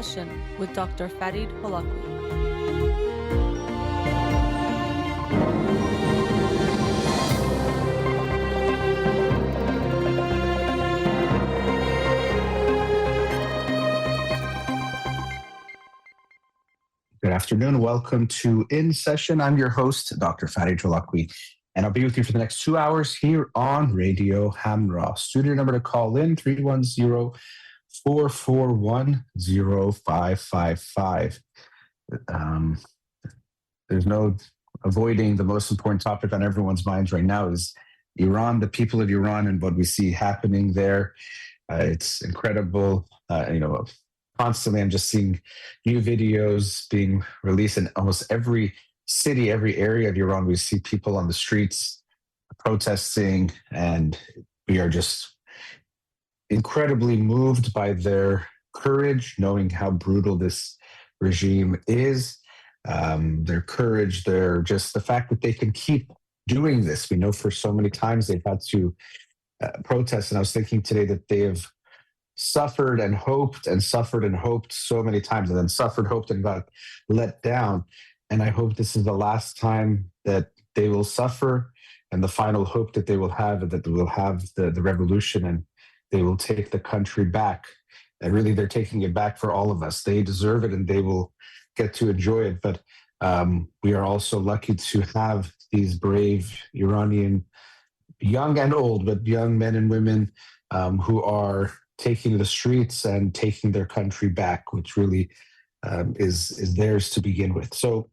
Session with Dr. Farid Holakouee. Good afternoon. Welcome to In Session. I'm your host, Dr. Farid Holakouee, and I'll be with you for the next 2 hours here on Radio Hamra. Studio number to call in, 310-441-0555. There's no avoiding the most important topic on everyone's minds right now is Iran, the people of Iran, and what we see happening there. It's incredible. Constantly I'm just seeing new videos being released in almost every city, every area of Iran. We see people on the streets protesting, and we are just incredibly moved by their courage, knowing how brutal this regime is. Their courage, just the fact that they can keep doing this. We know for so many times they've had to protest, and I was thinking today that they have suffered and hoped and suffered and hoped so many times, and then suffered, hoped, and got let down. And I hope this is the last time that they will suffer, and the final hope that they will have, and that they will have the revolution, and they will take the country back. And really, they're taking it back for all of us. They deserve it, and they will get to enjoy it. But we are also lucky to have these brave Iranian, young and old, but young men and women who are taking the streets and taking their country back, which really is theirs to begin with. So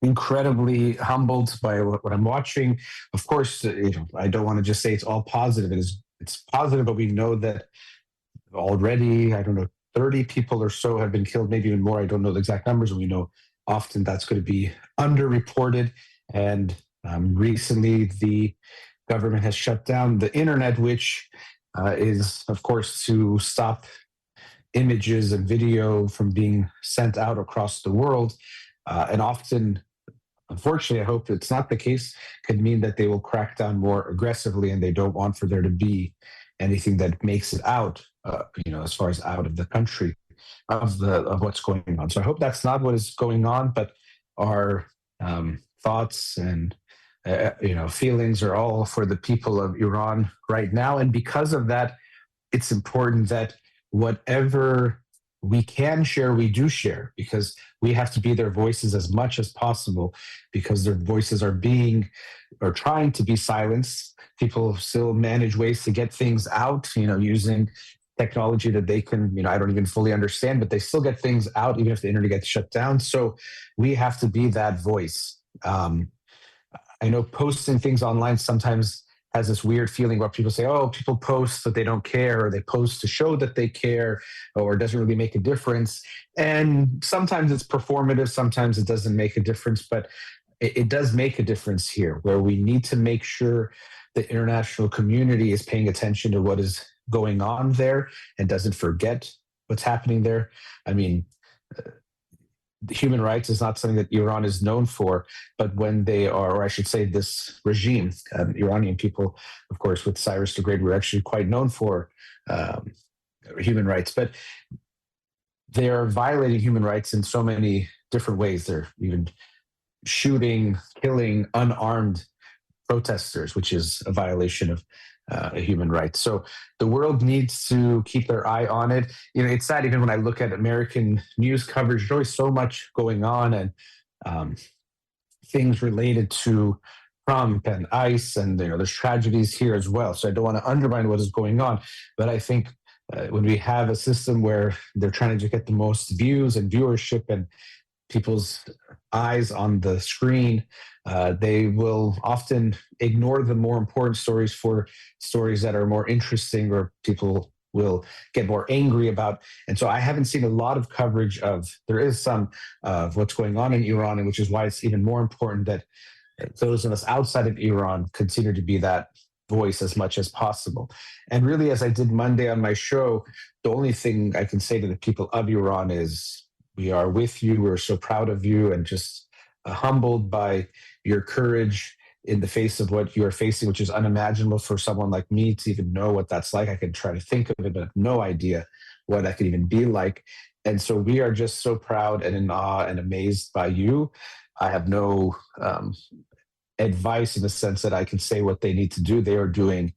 incredibly humbled by what I'm watching. Of course, I don't want to just say it's all positive. It's positive, but we know that already, 30 people or so have been killed, maybe even more. I don't know the exact numbers. We know often that's going to be underreported. And recently, the government has shut down the internet, which is, of course, to stop images and video from being sent out across the world. And often, unfortunately, I hope it's not the case, could mean that they will crack down more aggressively, and they don't want for there to be anything that makes it out, as far as out of the country, of what's going on. So I hope that's not what is going on, but our thoughts and feelings are all for the people of Iran right now. And because of that, it's important that whatever we can share, we do share, because we have to be their voices as much as possible, because their voices are trying to be silenced. People still manage ways to get things out, using technology that they can, I don't even fully understand, but they still get things out, even if the internet gets shut down. So we have to be that voice. I know posting things online sometimes has this weird feeling where people say, oh, people post that they don't care, or they post to show that they care, or it doesn't really make a difference. And sometimes it's performative, sometimes it doesn't make a difference, but it does make a difference here, where we need to make sure the international community is paying attention to what is going on there and doesn't forget what's happening there. I mean, human rights is not something that Iran is known for, but when they are, or I should say this regime, Iranian people, of course, with Cyrus the Great, were actually quite known for human rights, but they are violating human rights in so many different ways. They're even shooting, killing unarmed protesters, which is a violation of human rights. So the world needs to keep their eye on it. It's sad, even when I look at American news coverage, there's always so much going on, and things related to Trump and ICE, and there's tragedies here as well. So I don't want to undermine what is going on, but I think when we have a system where they're trying to get the most views and viewership and people's eyes on the screen, they will often ignore the more important stories for stories that are more interesting, or people will get more angry about. And so I haven't seen a lot of coverage there is some of what's going on in Iran, and which is why it's even more important that those of us outside of Iran continue to be that voice as much as possible. And really, as I did Monday on my show, the only thing I can say to the people of Iran is, we are with you. We're so proud of you, and just humbled by your courage in the face of what you are facing, which is unimaginable for someone like me to even know what that's like. I can try to think of it, but I have no idea what that could even be like. And so we are just so proud and in awe and amazed by you. I have no advice in the sense that I can say what they need to do. They are doing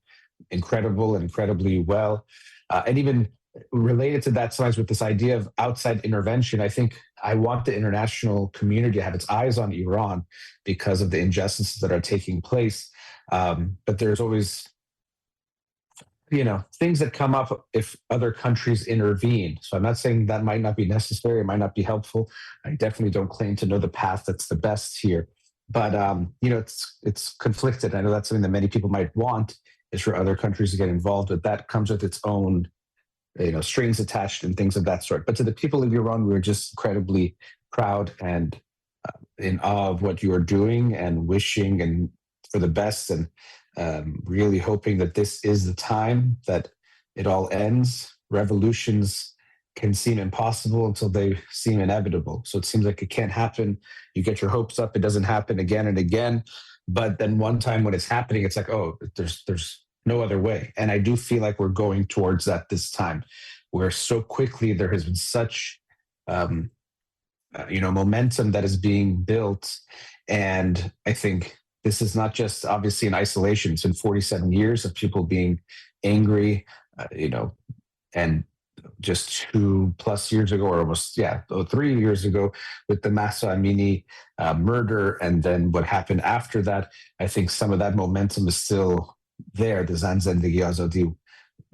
incredible and incredibly well. And even related to that, sometimes with this idea of outside intervention, I think I want the international community to have its eyes on Iran because of the injustices that are taking place. But there's always, things that come up if other countries intervene. So I'm not saying that might not be necessary, it might not be helpful. I definitely don't claim to know the path that's the best here. But it's conflicted. I know that's something that many people might want is for other countries to get involved, but that comes with its own, strings attached and things of that sort. But to the people of Iran, we're just incredibly proud and in awe of what you are doing and wishing and for the best and really hoping that this is the time that it all ends. Revolutions can seem impossible until they seem inevitable. So it seems like it can't happen. You get your hopes up, it doesn't happen again and again. But then one time when it's happening, it's like, oh, there's no other way. And I do feel like we're going towards that this time, where so quickly there has been such momentum that is being built. And I think this is not just obviously in isolation. It's been 47 years of people being angry, and just 2+ years ago, or almost, 3 years ago, with the Mahsa Amini murder, and then what happened after that. I think some of that momentum is still there. The Zan Zendegi Azadi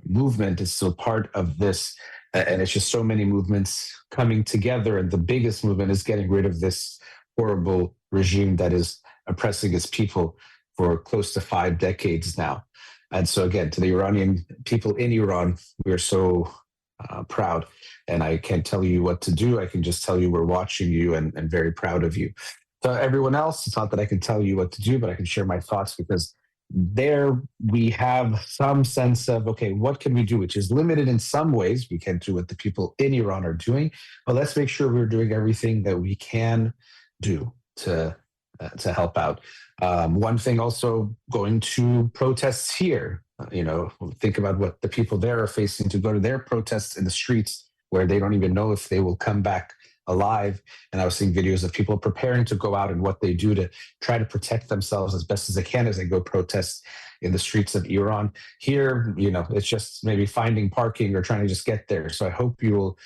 movement is still part of this. And it's just so many movements coming together. And the biggest movement is getting rid of this horrible regime that is oppressing its people for close to 5 decades now. And so, again, to the Iranian people in Iran, we are so proud. And I can't tell you what to do. I can just tell you we're watching you and very proud of you. So, everyone else, it's not that I can tell you what to do, but I can share my thoughts because there we have some sense of, okay, what can we do, which is limited in some ways. We can't do what the people in Iran are doing, but let's make sure we're doing everything that we can do to help out. One thing also, going to protests here, think about what the people there are facing to go to their protests in the streets where they don't even know if they will come back alive. And I was seeing videos of people preparing to go out and what they do to try to protect themselves as best as they can as they go protest in the streets of Iran. Here, it's just maybe finding parking or trying to just get there. So I hope you will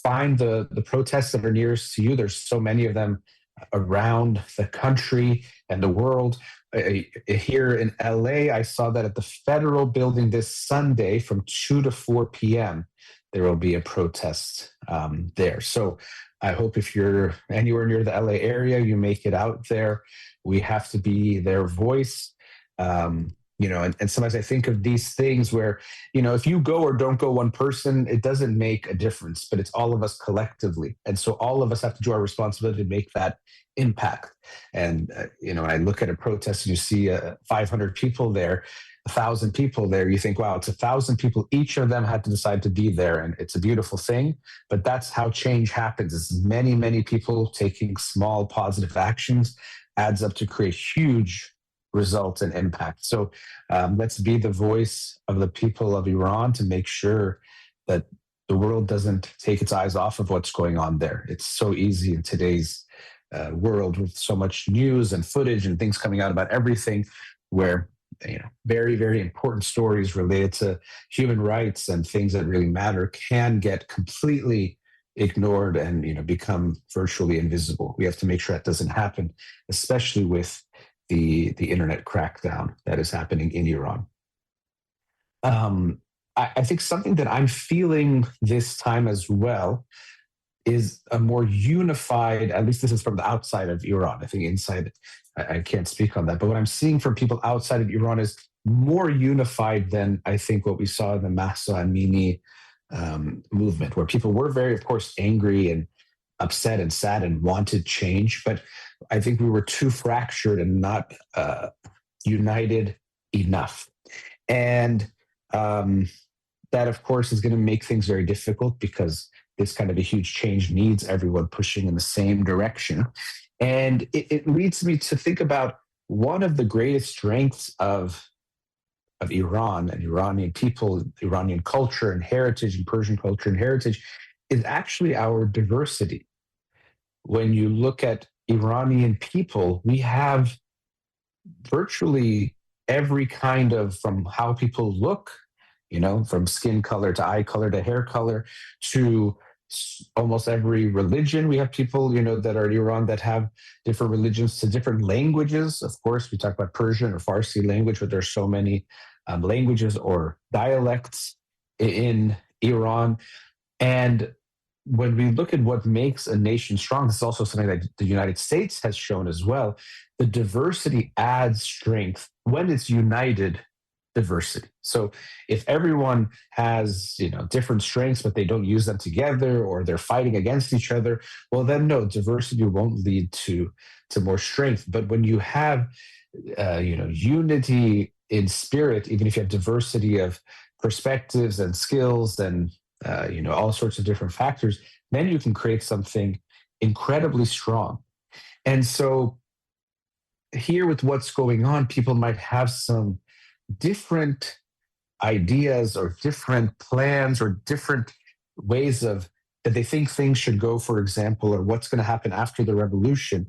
find the protests that are nearest to you. There's so many of them around the country and the world. Here in LA, I saw that at the federal building this Sunday from 2 to 4 p.m., there will be a protest there. So I hope if you're anywhere near the LA area, you make it out there. We have to be their voice. And sometimes I think of these things where, if you go or don't go one person, it doesn't make a difference, but it's all of us collectively. And so all of us have to do our responsibility to make that impact. And, when I look at a protest and you see 500 people there, 1,000 people there, you think, wow, it's 1,000 people. Each of them had to decide to be there. And it's a beautiful thing, but that's how change happens. It's many, many people taking small positive actions adds up to create huge results and impact. So let's be the voice of the people of Iran to make sure that the world doesn't take its eyes off of what's going on there. It's so easy in today's world with so much news and footage and things coming out about everything, where very, very important stories related to human rights and things that really matter can get completely ignored and become virtually invisible. We have to make sure that doesn't happen, especially with the internet crackdown that is happening in Iran. I think something that I'm feeling this time as well is a more unified, at least this is from the outside of Iran. I think inside, I can't speak on that. But what I'm seeing from people outside of Iran is more unified than I think what we saw in the Mahsa Amini movement, where people were very, of course, angry and upset and sad and wanted change. But I think we were too fractured and not united enough. And that, of course, is going to make things very difficult because this kind of a huge change needs everyone pushing in the same direction. And it leads me to think about one of the greatest strengths of Iran and Iranian people, Iranian culture and heritage, and Persian culture and heritage, is actually our diversity. When you look at Iranian people, we have virtually every kind of, from how people look, from skin color to eye color to hair color, to almost every religion. We have people, that are in Iran that have different religions, to different languages. Of course, we talk about Persian or Farsi language, but there's so many languages or dialects in Iran. And when we look at what makes a nation strong, this is also something that the United States has shown as well. The diversity adds strength when it's united diversity. So if everyone has, different strengths, but they don't use them together, or they're fighting against each other, well, then no, diversity won't lead to more strength. But when you have, unity in spirit, even if you have diversity of perspectives and skills and all sorts of different factors, then you can create something incredibly strong. And so here, with what's going on, people might have some different ideas or different plans or different ways of that they think things should go, for example, or what's going to happen after the revolution.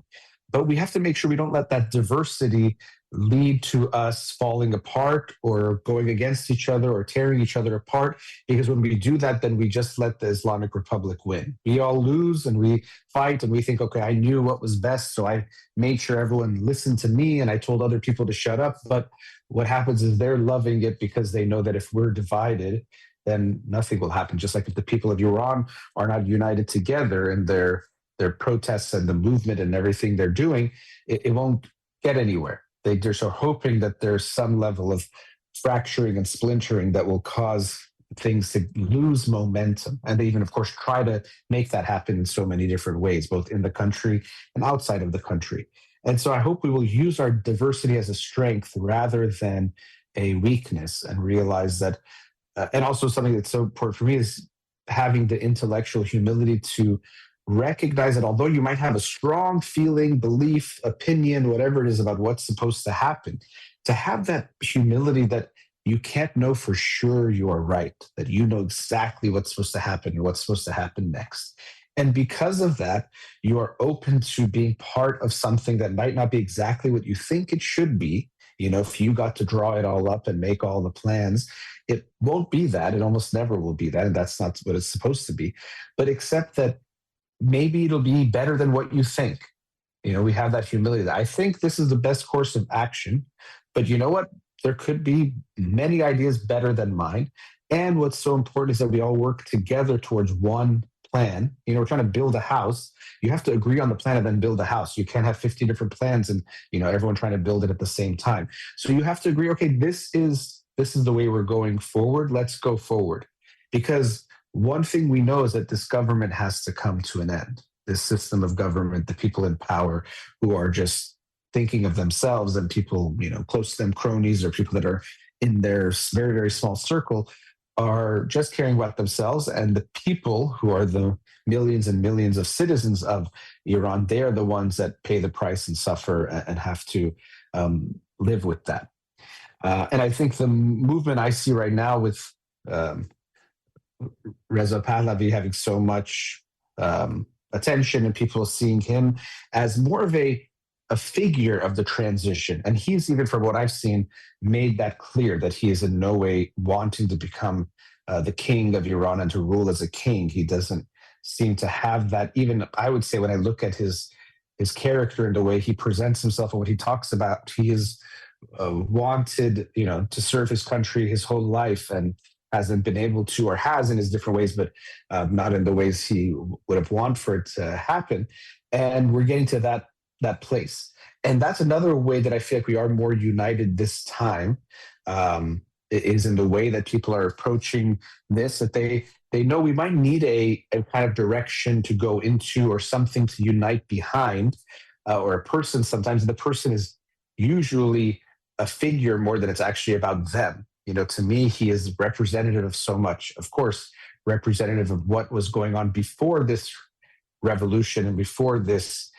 But we have to make sure we don't let that diversity lead to us falling apart or going against each other or tearing each other apart. Because when we do that, then we just let the Islamic Republic win. We all lose and we fight and we think, okay, I knew what was best, so I made sure everyone listened to me and I told other people to shut up. But what happens is they're loving it because they know that if we're divided, then nothing will happen. Just like if the people of Iran are not united together in their protests and the movement and everything they're doing, it won't get anywhere. They're so hoping that there's some level of fracturing and splintering that will cause things to lose momentum. And they even, of course, try to make that happen in so many different ways, both in the country and outside of the country. And so I hope we will use our diversity as a strength rather than a weakness, and realize that, and also something that's so important for me is having the intellectual humility to recognize that although you might have a strong feeling, belief, opinion, whatever it is about what's supposed to happen, to have that humility that you can't know for sure you are right, that you know exactly what's supposed to happen and what's supposed to happen next. And because of that, you are open to being part of something that might not be exactly what you think it should be. If you got to draw it all up and make all the plans, it won't be that. It almost never will be that. And that's not what it's supposed to be. But accept that maybe it'll be better than what you think. We have that humility that I think this is the best course of action, but you know what? There could be many ideas better than mine. And what's so important is that we all work together towards one plan. We're trying to build a house. You have to agree on the plan and then build a house. You can't have 50 different plans and, everyone trying to build it at the same time. So you have to agree, okay, this is the way we're going forward. Let's go forward. Because one thing we know is that this government has to come to an end. This system of government, the people in power who are just thinking of themselves, and people, close to them, cronies, or people that are in their very, very small circle, are just caring about themselves. And the people who are the millions and millions of citizens of Iran, they are the ones that pay the price and suffer and have to live with that. And I think the movement I see right now with Reza Pahlavi having so much attention and people seeing him as more of a figure of the transition. And he's, even from what I've seen, made that clear that he is in no way wanting to become the king of Iran and to rule as a king. He doesn't seem to have that. Even I would say, when I look at his character and the way he presents himself and what he talks about, he is wanted, to serve his country his whole life, and hasn't been able to, or has in his different ways, but not in the ways he would have wanted for it to happen. And we're getting to that place. And that's another way that I feel like we are more united this time, is in the way that people are approaching this, that they know we might need a kind of direction to go into, or something to unite behind, or a person sometimes. The person is usually a figure more than it's actually about them. To me, he is representative of so much. Of course, representative of what was going on before this revolution and before this,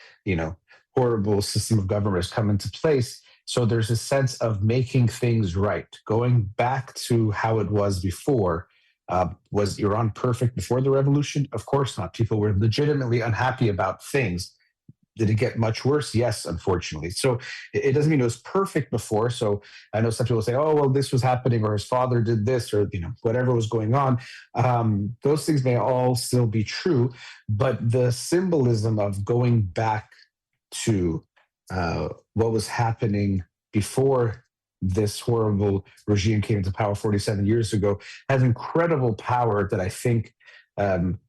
horrible system of government has come into place. So there's a sense of making things right, going back to how it was before, Was Iran perfect before the revolution? Of course not. People were legitimately unhappy about things. Did it get much worse? Yes, unfortunately. So it doesn't mean it was perfect before. So I know some people say, "Oh, well, this was happening, or his father did this, or whatever was going on." Those things may all still be true, but the symbolism of going back to what was happening before this horrible regime came into power 47 years ago has incredible power that I think um,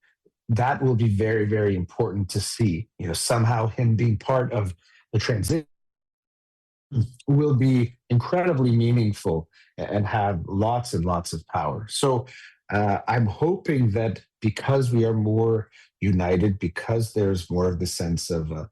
that will be very, very important to see. Somehow him being part of the transition will be incredibly meaningful and have lots and lots of power. So I'm hoping that because we are more united, because there's more of the sense of a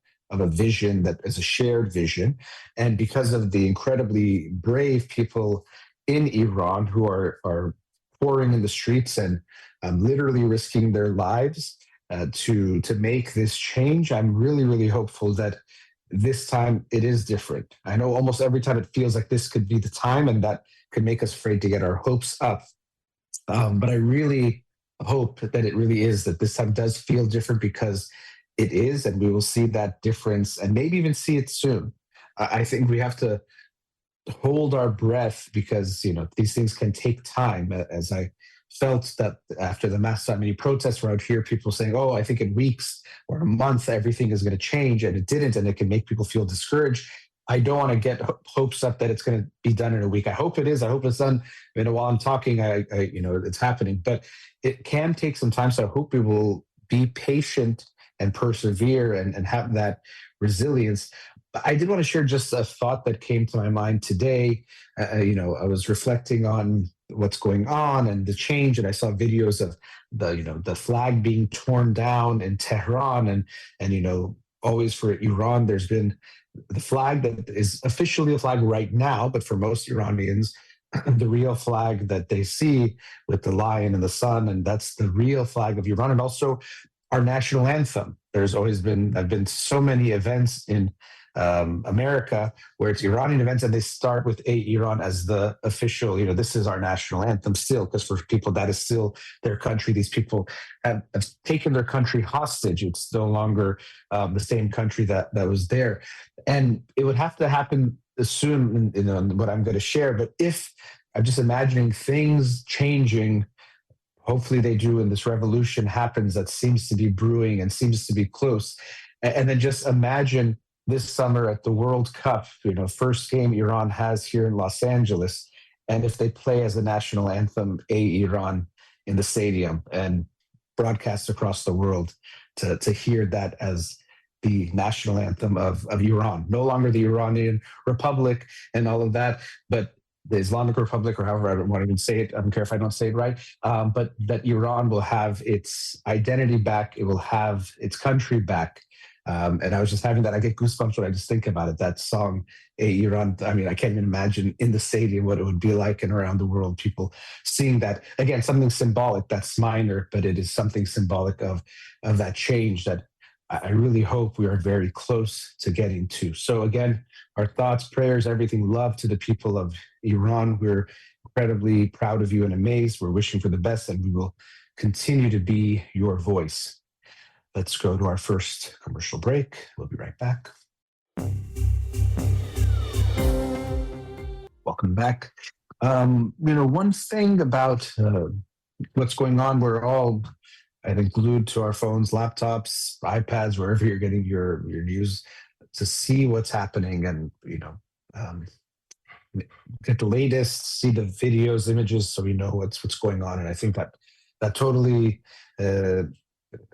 vision that is a shared vision, and because of the incredibly brave people in Iran who are pouring in the streets and literally risking their lives to make this change, I'm really, really hopeful that this time it is different. I know almost every time it feels like this could be the time, and that could make us afraid to get our hopes up. But I really hope that it really is, that this time does feel different, because it is, and we will see that difference and maybe even see it soon. I think we have to hold our breath, because these things can take time. As I felt that after the mass so many protests were out here, people saying, "Oh, I think in weeks or a month everything is going to change," and it didn't, and it can make people feel discouraged. I don't want to get hopes up that it's going to be done in a week. I hope it is. I hope it's done. While I'm talking, it's happening, but it can take some time. So I hope we will be patient and persevere and have that resilience. I did want to share just a thought that came to my mind today. I was reflecting on what's going on and the change, and I saw videos of the flag being torn down in Tehran, and always for Iran, there's been the flag that is officially a flag right now, but for most Iranians, the real flag that they see with the lion and the sun, and that's the real flag of Iran, and also our national anthem. I've been to so many events in America where it's Iranian events, and they start with Iran as the official, this is our national anthem still, because for people that is still their country. These people have taken their country hostage. It's no longer the same country that was there. And it would have to happen soon in what I'm going to share. But if I'm just imagining things changing, hopefully they do, and this revolution happens that seems to be brewing and seems to be close. And then just imagine this summer at the World Cup, first game Iran has here in Los Angeles, and if they play as a national anthem, Iran, in the stadium and broadcast across the world to hear that as the national anthem of Iran, no longer the Iranian Republic and all of that, but the Islamic Republic, or however, I don't want to even say it. I don't care if I don't say it right. But that Iran will have its identity back. It will have its country back. And I was just having that. I get goosebumps when I just think about it. That song, Iran. I mean, I can't even imagine in the stadium what it would be like, and around the world, people seeing that. Again, something symbolic that's minor, but it is something symbolic of that change that I really hope we are very close to getting to. So again, our thoughts, prayers, everything, love to the people of Iran. We're incredibly proud of you and amazed. We're wishing for the best, and we will continue to be your voice. Let's go to our first commercial break. We'll be right back. Welcome back. One thing about what's going on, we're all, I think, glued to our phones, laptops, iPads, wherever you're getting your news, to see what's happening, and get the latest, see the videos, images, so we know what's going on. And I think that totally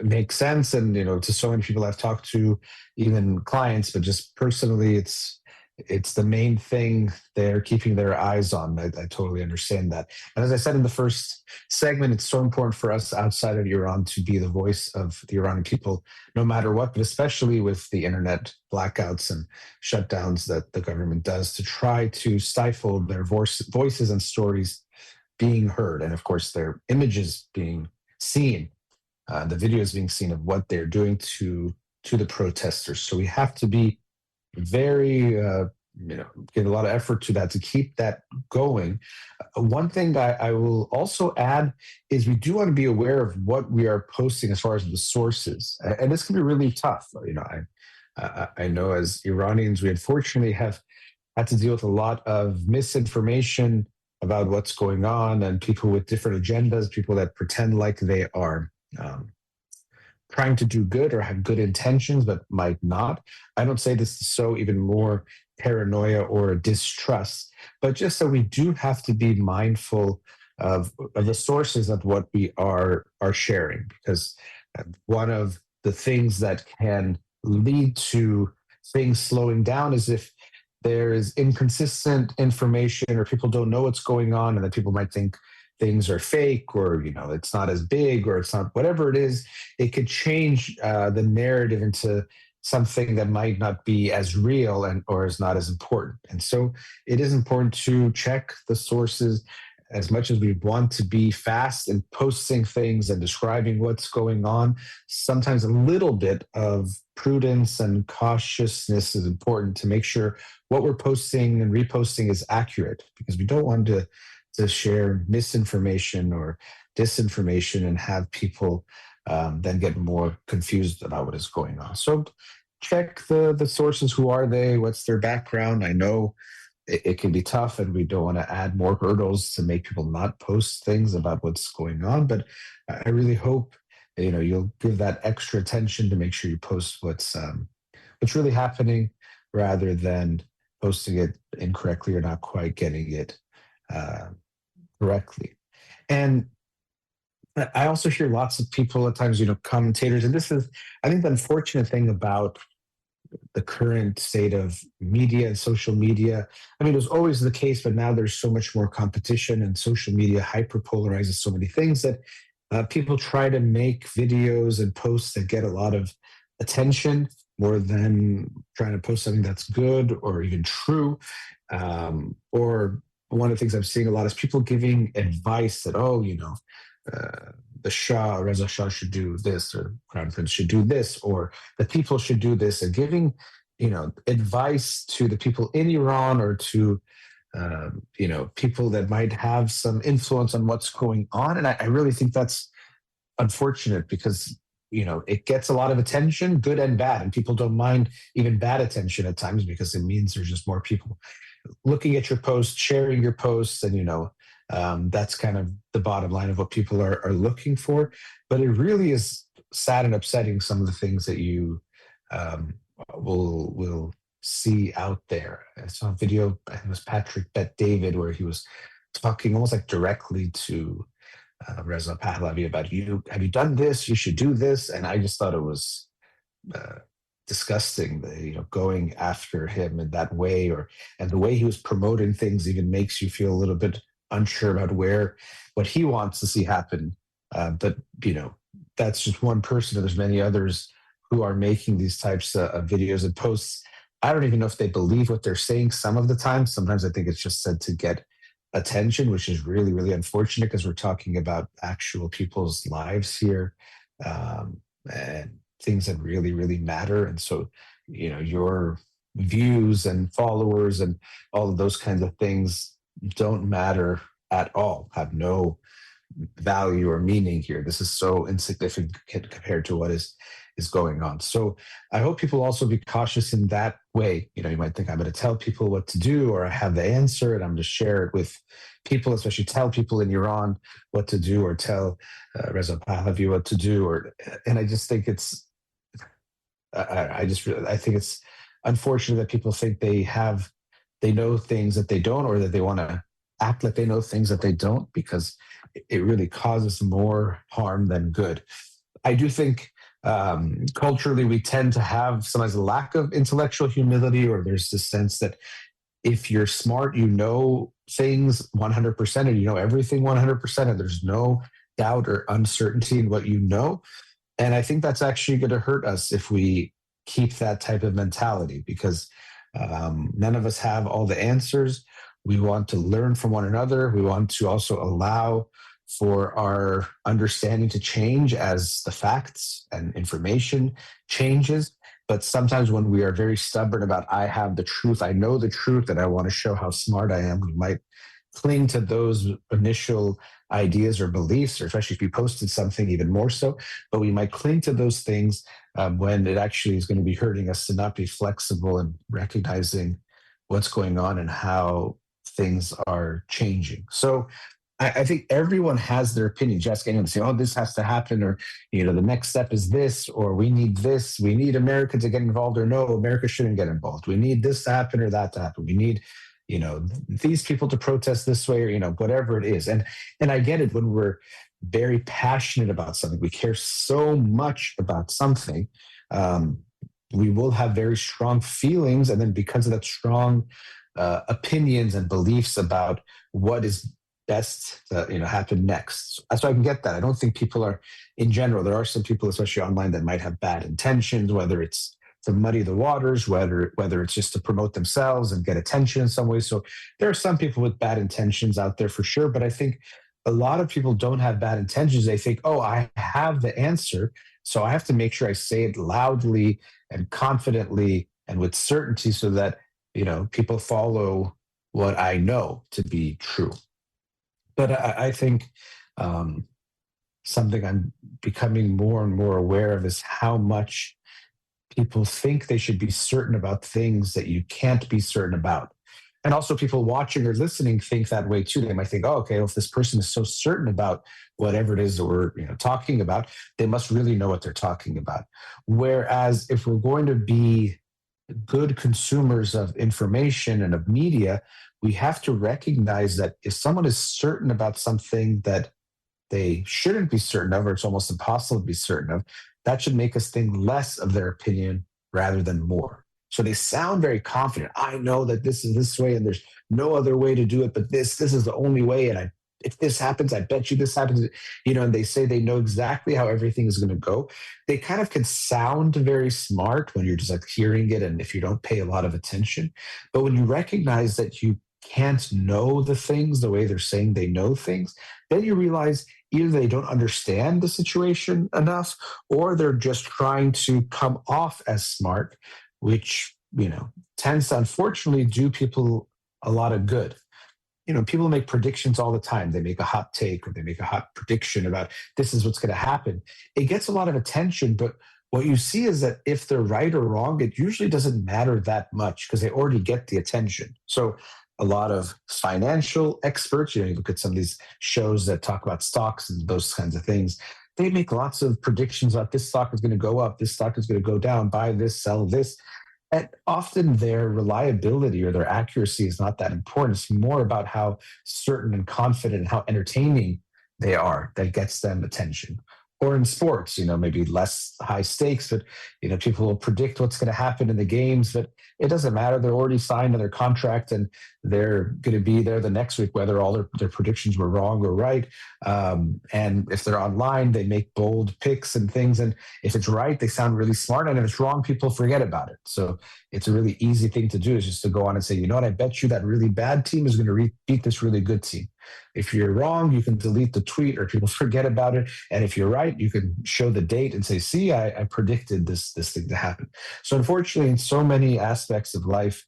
makes sense. And to so many people I've talked to, even clients, but just personally, it's the main thing they're keeping their eyes on. I totally understand that. And as I said in the first segment, it's so important for us outside of Iran to be the voice of the Iranian people, no matter what, but especially with the internet blackouts and shutdowns that the government does, to try to stifle their voices and stories being heard. And of course, their images being seen, the videos being seen of what they're doing to the protesters. So we have to be very give a lot of effort to that to keep that going. One thing I will also add is we do want to be aware of what we are posting as far as the sources, and this can be really tough. I know as Iranians, we unfortunately have had to deal with a lot of misinformation about what's going on and people with different agendas, people that pretend like they are trying to do good or have good intentions but might not. I don't say this to sow even more paranoia or distrust, but just that we do have to be mindful of the sources of what we are sharing, because one of the things that can lead to things slowing down is if there is inconsistent information or people don't know what's going on and then people might think things are fake, or it's not as big, or it's not, whatever it is, it could change the narrative into something that might not be as real and or is not as important. And so it is important to check the sources. As much as we want to be fast in posting things and describing what's going on, sometimes a little bit of prudence and cautiousness is important to make sure what we're posting and reposting is accurate, because we don't want to share misinformation or disinformation and have people then get more confused about what is going on. So check the sources. Who are they? What's their background? I know it can be tough, and we don't want to add more hurdles to make people not post things about what's going on. But I really hope you'll give that extra attention to make sure you post what's really happening, rather than posting it incorrectly or not quite getting it correctly. And I also hear lots of people at times, commentators, and this is, I think, the unfortunate thing about the current state of media and social media. I mean, it was always the case, but now there's so much more competition, and social media hyper polarizes so many things that people try to make videos and posts that get a lot of attention more than trying to post something that's good or even true. Or one of the things I'm seeing a lot is people giving advice that, the Shah, Reza Shah, should do this, or Crown Prince should do this, or the people should do this, and giving, advice to the people in Iran, or to, people that might have some influence on what's going on. And I really think that's unfortunate, because, it gets a lot of attention, good and bad, and people don't mind even bad attention at times, because it means there's just more people looking at your posts, sharing your posts, and that's kind of the bottom line of what people are looking for. But it really is sad and upsetting, some of the things that you will see out there. I saw a video, I think it was Patrick Bet David, where he was talking almost like directly to Reza Pahlavi about, have you done this? You should do this. And I just thought it was disgusting, going after him in that way, and the way he was promoting things even makes you feel a little bit unsure about what he wants to see happen. But that's just one person, and there's many others who are making these types of videos and posts. I don't even know if they believe what they're saying some of the time. Sometimes I think it's just said to get attention, which is really, really unfortunate, because we're talking about actual people's lives here, and things that really, really matter. And so, your views and followers and all of those kinds of things don't matter at all, have no value or meaning here. This is so insignificant compared to what is going on. So I hope people also be cautious in that way. You might think I'm going to tell people what to do, or I have the answer and I'm going to share it with people, especially tell people in Iran what to do, or tell Reza Pahlavi what to do. And I just think I think it's unfortunate that people think they know things that they don't, or that they want to act like they know things that they don't, because it really causes more harm than good. I do think culturally we tend to have sometimes a lack of intellectual humility, or there's this sense that if you're smart, you know things 100%, and you know everything 100%, and there's no doubt or uncertainty in what you know. And I think that's actually going to hurt us if we keep that type of mentality, because none of us have all the answers. We want to learn from one another. We want to also allow for our understanding to change as the facts and information changes. But sometimes when we are very stubborn about, I have the truth, I know the truth, and I want to show how smart I am, we might cling to those initial ideas or beliefs, or especially if you posted something even more so, but we might cling to those things when it actually is going to be hurting us, to not be flexible and recognizing what's going on and how things are changing. So I think everyone has their opinion. You ask anyone to say, "Oh, this has to happen," or the next step is this, or we need this. We need America to get involved, or no, America shouldn't get involved. We need this to happen or that to happen. We need, these people to protest this way, or whatever it is. And I get it when we're very passionate about something. We care so much about something. Um, we will have very strong feelings, and then because of that strong opinions and beliefs about what is best to happen next. So I can get that. I don't think people are, in general, there are some people, especially online, that might have bad intentions, whether it's to muddy the waters, whether it's just to promote themselves and get attention in some way. So there are some people with bad intentions out there for sure, but I think a lot of people don't have bad intentions. They think, oh, I have the answer, so I have to make sure I say it loudly and confidently and with certainty so that people follow what I know to be true. But I think um, something I'm becoming more and more aware of is how much people think they should be certain about things that you can't be certain about. And also, people watching or listening think that way too. They might think, "Oh, okay, well, if this person is so certain about whatever it is that we're talking about, they must really know what they're talking about." Whereas, if we're going to be good consumers of information and of media, we have to recognize that if someone is certain about something that they shouldn't be certain of, or it's almost impossible to be certain of, that should make us think less of their opinion rather than more. So they sound very confident. I know that this is this way and there's no other way to do it, but this is the only way. And if this happens, I bet you this happens. And they say they know exactly how everything is going to go. They kind of can sound very smart when you're just like hearing it and if you don't pay a lot of attention. But when you recognize that you can't know the things the way they're saying they know things, then you realize either they don't understand the situation enough or they're just trying to come off as smart, which, tends to unfortunately do people a lot of good. People make predictions all the time. They make a hot take or they make a hot prediction about this is what's going to happen. It gets a lot of attention, but what you see is that if they're right or wrong, it usually doesn't matter that much because they already get the attention. So a lot of financial experts, you look at some of these shows that talk about stocks and those kinds of things. They make lots of predictions about this stock is going to go up, this stock is going to go down, buy this, sell this. And often their reliability or their accuracy is not that important. It's more about how certain and confident and how entertaining they are that gets them attention. Or in sports, maybe less high stakes, but people will predict what's going to happen in the games, but it doesn't matter. They're already signed on their contract and they're going to be there the next week, whether all their predictions were wrong or right. And if they're online, they make bold picks and things. And if it's right, they sound really smart. And if it's wrong, people forget about it. So it's a really easy thing to do is just to go on and say, you know what, I bet you that really bad team is going to beat this really good team. If you're wrong, you can delete the tweet or people forget about it. And if you're right, you can show the date and say, see, I predicted this thing to happen. So unfortunately, in so many aspects of life,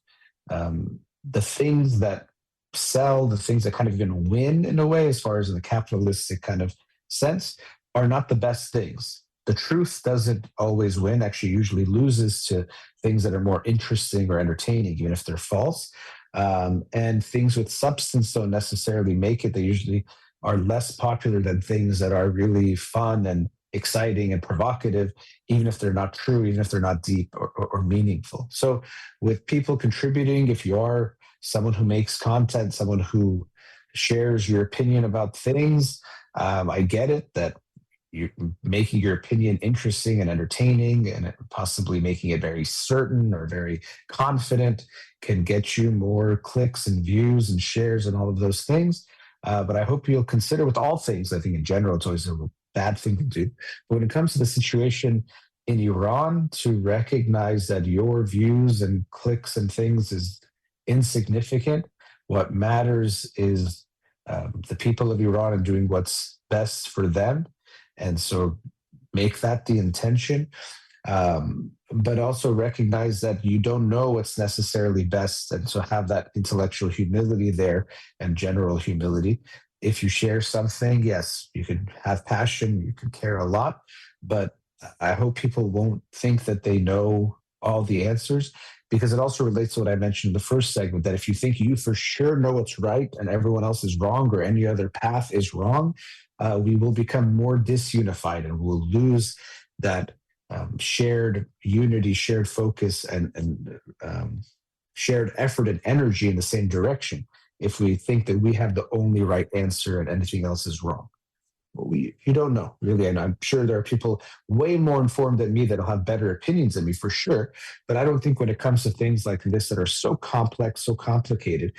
the things that sell, the things that kind of even win in a way, as far as in the capitalistic kind of sense, are not the best things. The truth doesn't always win, actually usually loses to things that are more interesting or entertaining, even if they're false. And things with substance don't necessarily make it. They usually are less popular than things that are really fun and exciting and provocative, even if they're not true, even if they're not deep or meaningful. So with people contributing, if you are someone who makes content, someone who shares your opinion about things, I get it that you're making your opinion interesting and entertaining and possibly making it very certain or very confident can get you more clicks and views and shares and all of those things. But I hope you'll consider with all things, I think in general, it's always a bad thing to do. But when it comes to the situation in Iran, to recognize that your views and clicks and things is insignificant. What matters is the people of Iran and doing what's best for them. And so make that the intention. But also recognize that you don't know what's necessarily best. And so have that intellectual humility there and general humility. If you share something, yes, you can have passion, you can care a lot, but I hope people won't think that they know all the answers, because it also relates to what I mentioned in the first segment, that if you think you for sure know what's right and everyone else is wrong or any other path is wrong, we will become more disunified and we'll lose that shared unity, shared focus, and shared effort and energy in the same direction if we think that we have the only right answer and anything else is wrong. You don't know really, and I'm sure there are people way more informed than me that'll have better opinions than me for sure. But I don't think when it comes to things like this that are so complex, so complicated,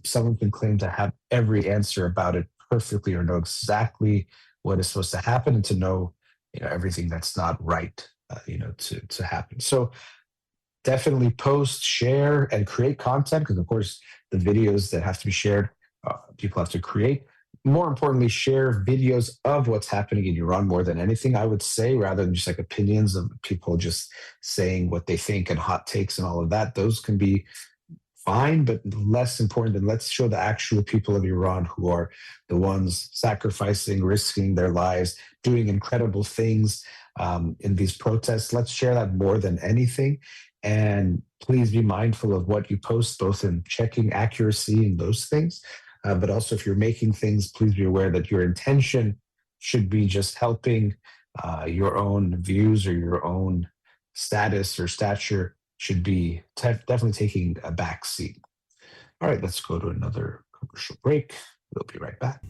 someone can claim to have every answer about it perfectly or know exactly what is supposed to happen and to know, everything that's not right, to happen. So definitely post, share, and create content, because of course the videos that have to be shared, people have to create. More importantly, share videos of what's happening in Iran more than anything, I would say, rather than just like opinions of people just saying what they think and hot takes and all of that. Those can be fine, but less important than let's show the actual people of Iran who are the ones sacrificing, risking their lives, doing incredible things in these protests. Let's share that more than anything. And please be mindful of what you post, both in checking accuracy and those things. But also, if you're making things, please be aware that your intention should be just helping your own views or your own status or stature should be definitely taking a back seat. All right, let's go to another commercial break. We'll be right back.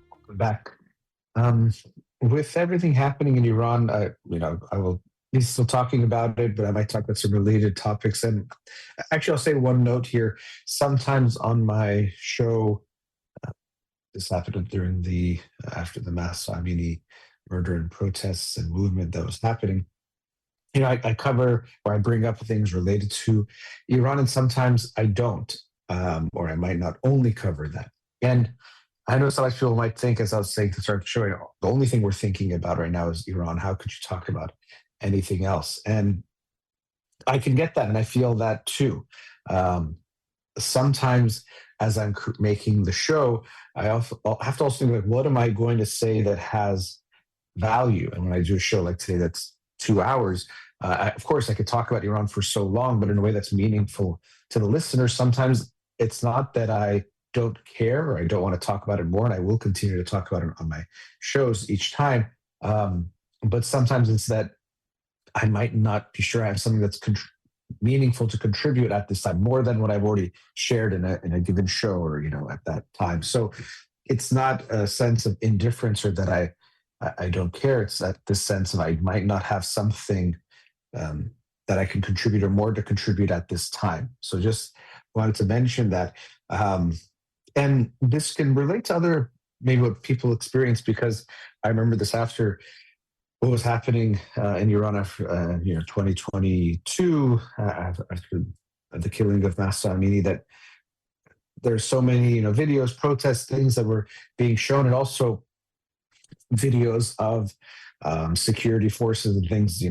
Welcome back. With everything happening in Iran, I will be still talking about it, but I might talk about some related topics. And actually, I'll say one note here. Sometimes on my show, this happened during after the Mahsa Amini murder and protests and movement that was happening. I cover or I bring up things related to Iran, and sometimes I don't, or I might not only cover that. And I know some people might think, as I was saying to start showing, the only thing we're thinking about right now is Iran. How could you talk about anything else? And I can get that, and I feel that too. Sometimes, as I'm making the show, I'll have to also think, like, what am I going to say that has value? And when I do a show like today, that's 2 hours. Of course, I could talk about Iran for so long, but in a way that's meaningful to the listener. Sometimes it's not that I don't care or I don't want to talk about it more, and I will continue to talk about it on my shows each time. But sometimes it's that I might not be sure I have something that's meaningful to contribute at this time, more than what I've already shared in a given show or at that time. So it's not a sense of indifference or that I don't care. It's that this sense of I might not have something that I can contribute or more to contribute at this time. So just wanted to mention that. And this can relate to other, maybe what people experience, because I remember this after what was happening in Iran after 2022, after the killing of Mahsa Amini, that there's so many videos, protests, things that were being shown, and also videos of security forces and things,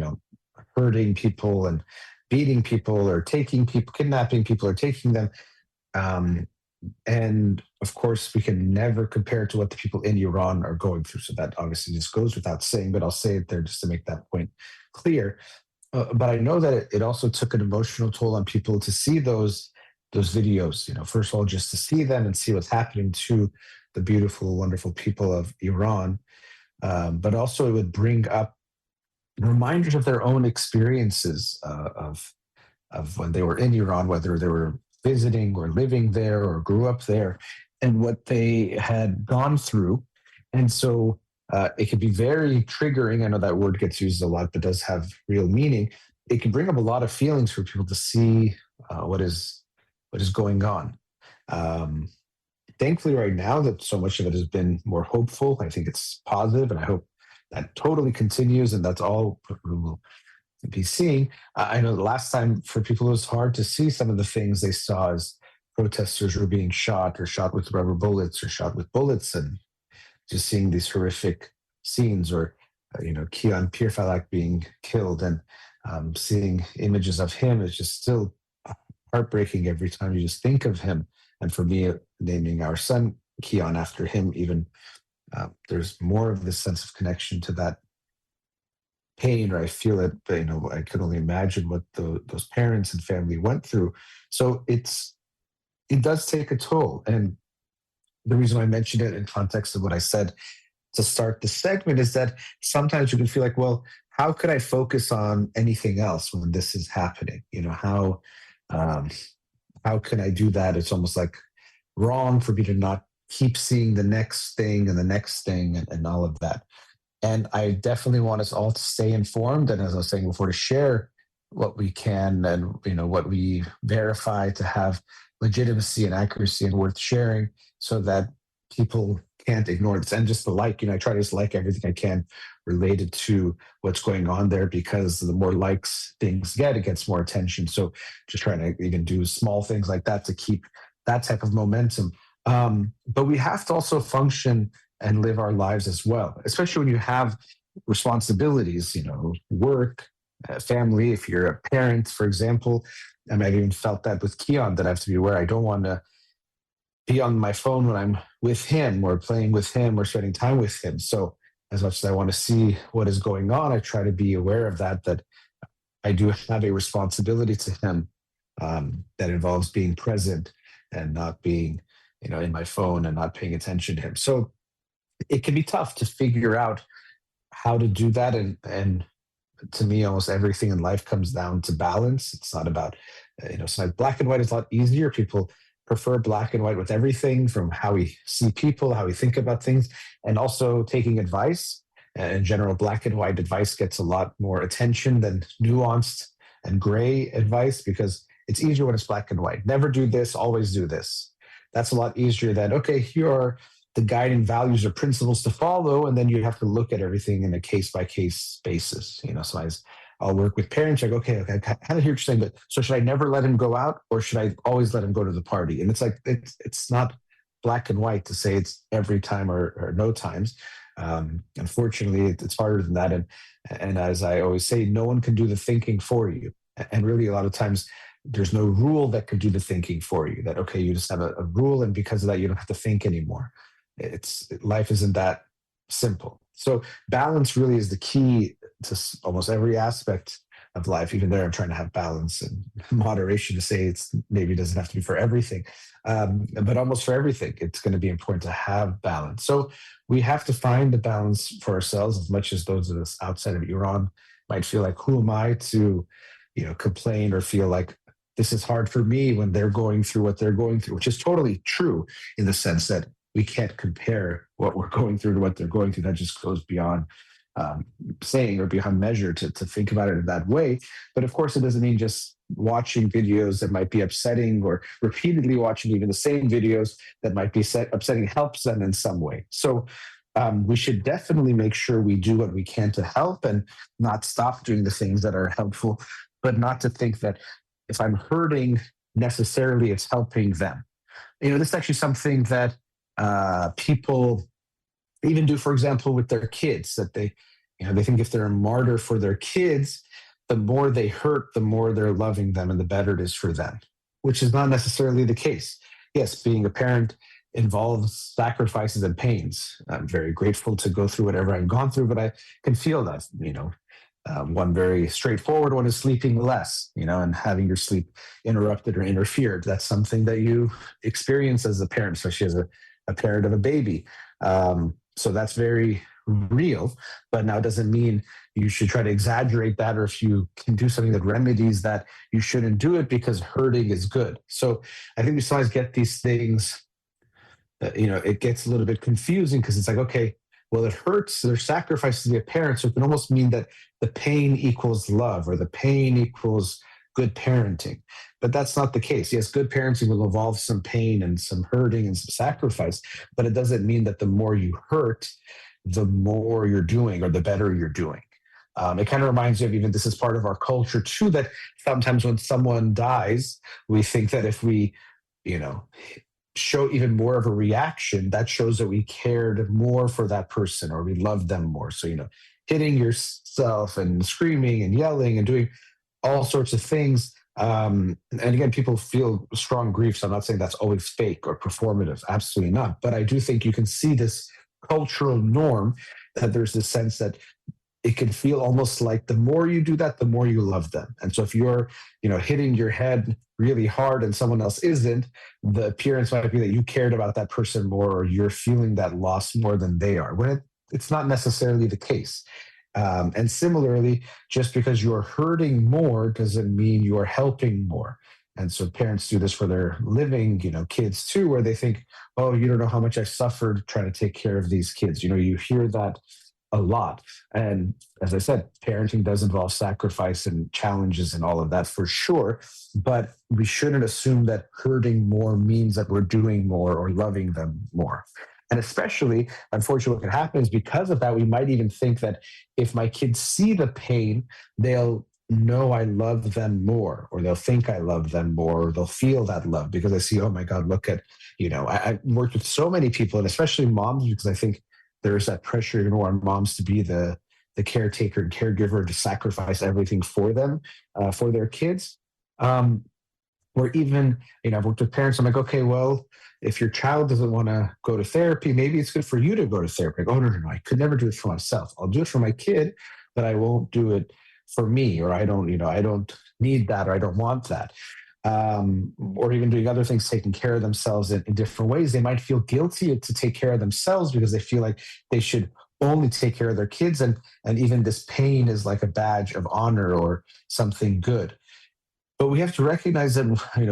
hurting people and beating people or taking people, kidnapping people or taking them. And of course, we can never compare to what the people in Iran are going through. So that obviously just goes without saying, but I'll say it there just to make that point clear. But I know that it also took an emotional toll on people to see those videos. First of all, just to see them and see what's happening to the beautiful, wonderful people of Iran. But also, it would bring up reminders of their own experiences of when they were in Iran, whether they were visiting or living there or grew up there, and what they had gone through. And so it can be very triggering. I know that word gets used a lot, but does have real meaning. It can bring up a lot of feelings for people to see what is going on. Thankfully, right now that so much of it has been more hopeful, I think it's positive, and I hope that totally continues, and that's all we will be seeing. I know the last time for people it was hard to see some of the things they saw as protesters were being shot or shot with rubber bullets or shot with bullets, and just seeing these horrific scenes, or Keon Pierfalak being killed, and seeing images of him is just still heartbreaking every time you just think of him. And for me, naming our son Keon after him, even there's more of this sense of connection to that pain, or I feel it. I could only imagine what those parents and family went through. So it does take a toll, and the reason I mentioned it in context of what I said to start the segment is that sometimes you can feel like, well, how could I focus on anything else when this is happening? Um, how can I do that? It's almost like wrong for me to not keep seeing the next thing and the next thing, and all of that. And I definitely want us all to stay informed. And as I was saying before, to share what we can, and what we verify to have legitimacy and accuracy and worth sharing, so that people can't ignore this. And just I try to just like everything I can related to what's going on there, because the more likes things get, it gets more attention. So just trying to even do small things like that to keep that type of momentum. But we have to also function and live our lives as well, especially when you have responsibilities, work, family. If you're a parent, for example, I might have even felt that with Keon, that I have to be aware. I don't want to be on my phone when I'm with him, or playing with him, or spending time with him. So as much as I want to see what is going on, I try to be aware of that I do have a responsibility to him, that involves being present and not being, in my phone and not paying attention to him. So it can be tough to figure out how to do that. And to me, almost everything in life comes down to balance. It's not about, so like black and white is a lot easier. People prefer black and white with everything, from how we see people, how we think about things, and also taking advice. In general, black and white advice gets a lot more attention than nuanced and gray advice, because it's easier when it's black and white. Never do this, always do this. That's a lot easier than, okay, here are the guiding values or principles to follow, and then you have to look at everything in a case by case basis. Sometimes I'll work with parents. I go, okay, I kind of hear what you're saying, but so should I never let him go out, or should I always let him go to the party? And it's like it's not black and white to say it's every time or no times. Unfortunately, it's harder than that. And as I always say, no one can do the thinking for you. And really, a lot of times, there's no rule that can do the thinking for you. That, okay, you just have a rule, and because of that, you don't have to think anymore. Life isn't that simple. So balance really is the key to almost every aspect of life. Even there, I'm trying to have balance and moderation, to say it's maybe doesn't have to be for everything, but almost for everything, it's going to be important to have balance. So we have to find the balance for ourselves, as much as those of us outside of Iran might feel like, who am I to, complain or feel like this is hard for me when they're going through what they're going through, which is totally true, in the sense that we can't compare what we're going through to what they're going through. That just goes beyond saying, or beyond measure, to think about it in that way. But of course, it doesn't mean just watching videos that might be upsetting, or repeatedly watching even the same videos that might be upsetting, helps them in some way. So we should definitely make sure we do what we can to help, and not stop doing the things that are helpful, but not to think that if I'm hurting, necessarily it's helping them. This is actually something that people even do, for example, with their kids, that they think if they're a martyr for their kids, the more they hurt, the more they're loving them, and the better it is for them, which is not necessarily the case. Yes, being a parent involves sacrifices and pains. I'm very grateful to go through whatever I've gone through, but I can feel that, one very straightforward one is sleeping less, and having your sleep interrupted or interfered. That's something that you experience as a parent, especially as a parent of a baby. So that's very real, but now it doesn't mean you should try to exaggerate that, or if you can do something that remedies that, you shouldn't do it because hurting is good. So I think we sometimes get these things, it gets a little bit confusing, because it's like, okay, well, it hurts, there's sacrifices to be a parent, so it can almost mean that the pain equals love, or the pain equals good parenting. But that's not the case. Yes, good parenting will involve some pain and some hurting and some sacrifice, but it doesn't mean that the more you hurt, the more you're doing, or the better you're doing. It kind of reminds me of, even this is part of our culture too, that sometimes when someone dies, we think that if we, show even more of a reaction, that shows that we cared more for that person or we loved them more. So, hitting yourself and screaming and yelling and doing all sorts of things. And again, people feel strong grief. So I'm not saying that's always fake or performative. Absolutely not. But I do think you can see this cultural norm that there's this sense that it can feel almost like the more you do that, the more you love them. And so if you're, hitting your head really hard and someone else isn't, the appearance might be that you cared about that person more or you're feeling that loss more than they are, when it's not necessarily the case. And similarly, just because you're hurting more doesn't mean you're helping more. And so parents do this for their living, kids too, where they think, oh, you don't know how much I suffered trying to take care of these kids. You hear that a lot. And as I said, parenting does involve sacrifice and challenges and all of that for sure. But we shouldn't assume that hurting more means that we're doing more or loving them more. And especially, unfortunately, what can happen is because of that, we might even think that if my kids see the pain, they'll know I love them more, or they'll think I love them more, or they'll feel that love because I see, oh my God, look at, I've worked with so many people, and especially moms, because I think there's that pressure, on moms to be the caretaker and caregiver, to sacrifice everything for them, for their kids. Or even, I've worked with parents. I'm like, okay, well, if your child doesn't want to go to therapy, maybe it's good for you to go to therapy. Like, oh, no, I could never do it for myself. I'll do it for my kid, but I won't do it for me, or I don't need that, or I don't want that. Or even doing other things, taking care of themselves in different ways. They might feel guilty to take care of themselves because they feel like they should only take care of their kids. And even this pain is like a badge of honor or something good. But we have to recognize that,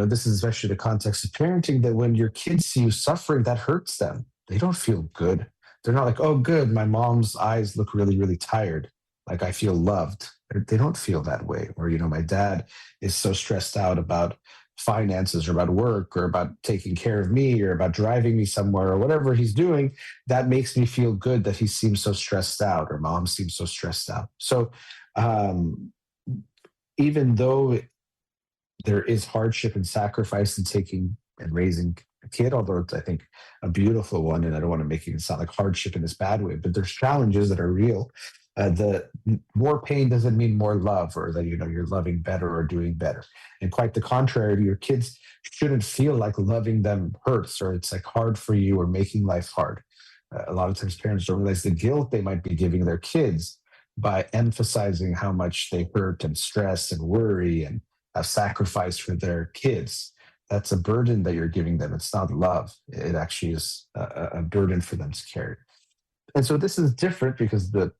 this is especially the context of parenting, that when your kids see you suffering, that hurts them. They don't feel good. They're not like, oh, good, my mom's eyes look really, really tired. Like I feel loved. They don't feel that way. Or, my dad is so stressed out about finances or about work or about taking care of me or about driving me somewhere or whatever he's doing, that makes me feel good that he seems so stressed out, or mom seems so stressed out. So even though there is hardship and sacrifice in taking and raising a kid, although it's, I think, a beautiful one, and I don't want to make it sound like hardship in this bad way, but there's challenges that are real. The more pain doesn't mean more love, or that you're loving better or doing better. And quite the contrary, your kids shouldn't feel like loving them hurts, or it's like hard for you or making life hard. A lot of times parents don't realize the guilt they might be giving their kids by emphasizing how much they hurt and stress and worry and have sacrificed for their kids. That's a burden that you're giving them. It's not love. It actually is a burden for them to carry. And so this is different because the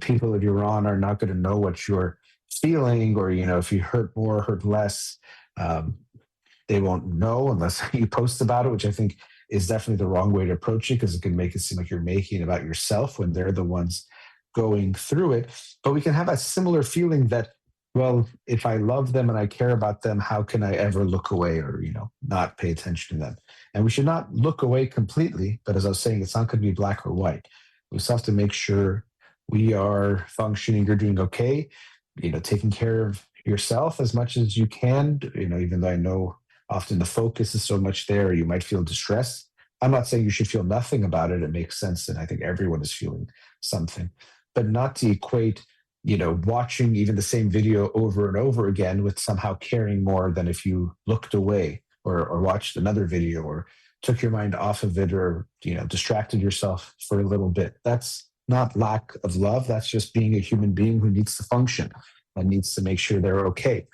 people of Iran are not going to know what you're feeling, or if you hurt more, hurt less. They won't know unless you post about it, which I think is definitely the wrong way to approach it, because it can make it seem like you're making it about yourself when they're the ones going through it. But we can have a similar feeling that, well, if I love them and I care about them, how can I ever look away or, not pay attention to them? And we should not look away completely. But as I was saying, it's not going to be black or white. We still have to make sure we are functioning, you're doing okay, taking care of yourself as much as you can, even though I know often the focus is so much there, you might feel distressed. I'm not saying you should feel nothing about it. It makes sense. And I think everyone is feeling something, but not to equate watching even the same video over and over again with somehow caring more than if you looked away or watched another video or took your mind off of it, or, distracted yourself for a little bit. That's not lack of love. That's just being a human being who needs to function and needs to make sure they're okay.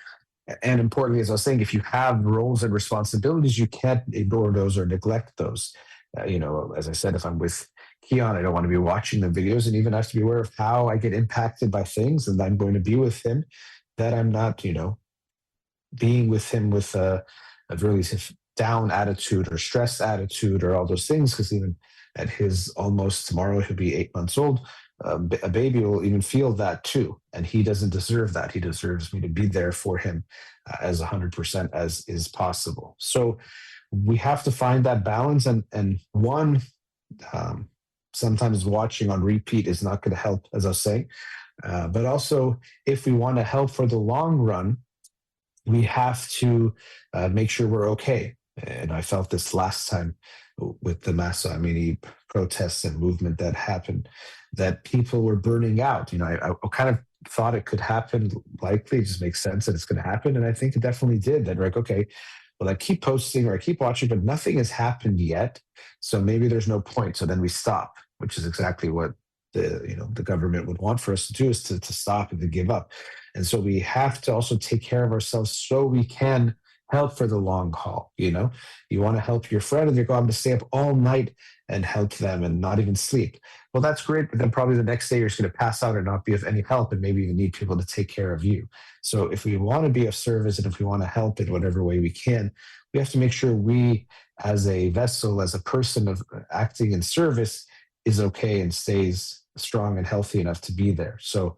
And importantly, as I was saying, if you have roles and responsibilities, you can't ignore those or neglect those. As I said, if I'm with Keon, I don't want to be watching the videos, and even I have to be aware of how I get impacted by things, and I'm going to be with him, that I'm not, being with him with a really down attitude or stressed attitude or all those things, because even at his almost tomorrow, he'll be 8 months old, a baby will even feel that too. And he doesn't deserve that. He deserves me to be there for him as 100% as is possible. So we have to find that balance. And one, sometimes watching on repeat is not going to help, as I was saying. But also, if we want to help for the long run, we have to make sure we're okay. And I felt this last time with the Massa Amini protests and movement that happened, that people were burning out. I kind of thought it could happen. Likely, it just makes sense that it's going to happen, and I think it definitely did. That like, okay, well, I keep posting or I keep watching, but nothing has happened yet, so maybe there's no point. So then we stop, which is exactly what the government would want for us to do, is to stop and to give up. And so we have to also take care of ourselves so we can help for the long haul. You want to help your friend and you go, I'm going to stay up all night and help them and not even sleep. Well, that's great, but then probably the next day you're just going to pass out and not be of any help, and maybe you need people to take care of you. So if we want to be of service and if we want to help in whatever way we can, we have to make sure we, as a vessel, as a person of acting in service, is okay and stays strong and healthy enough to be there. So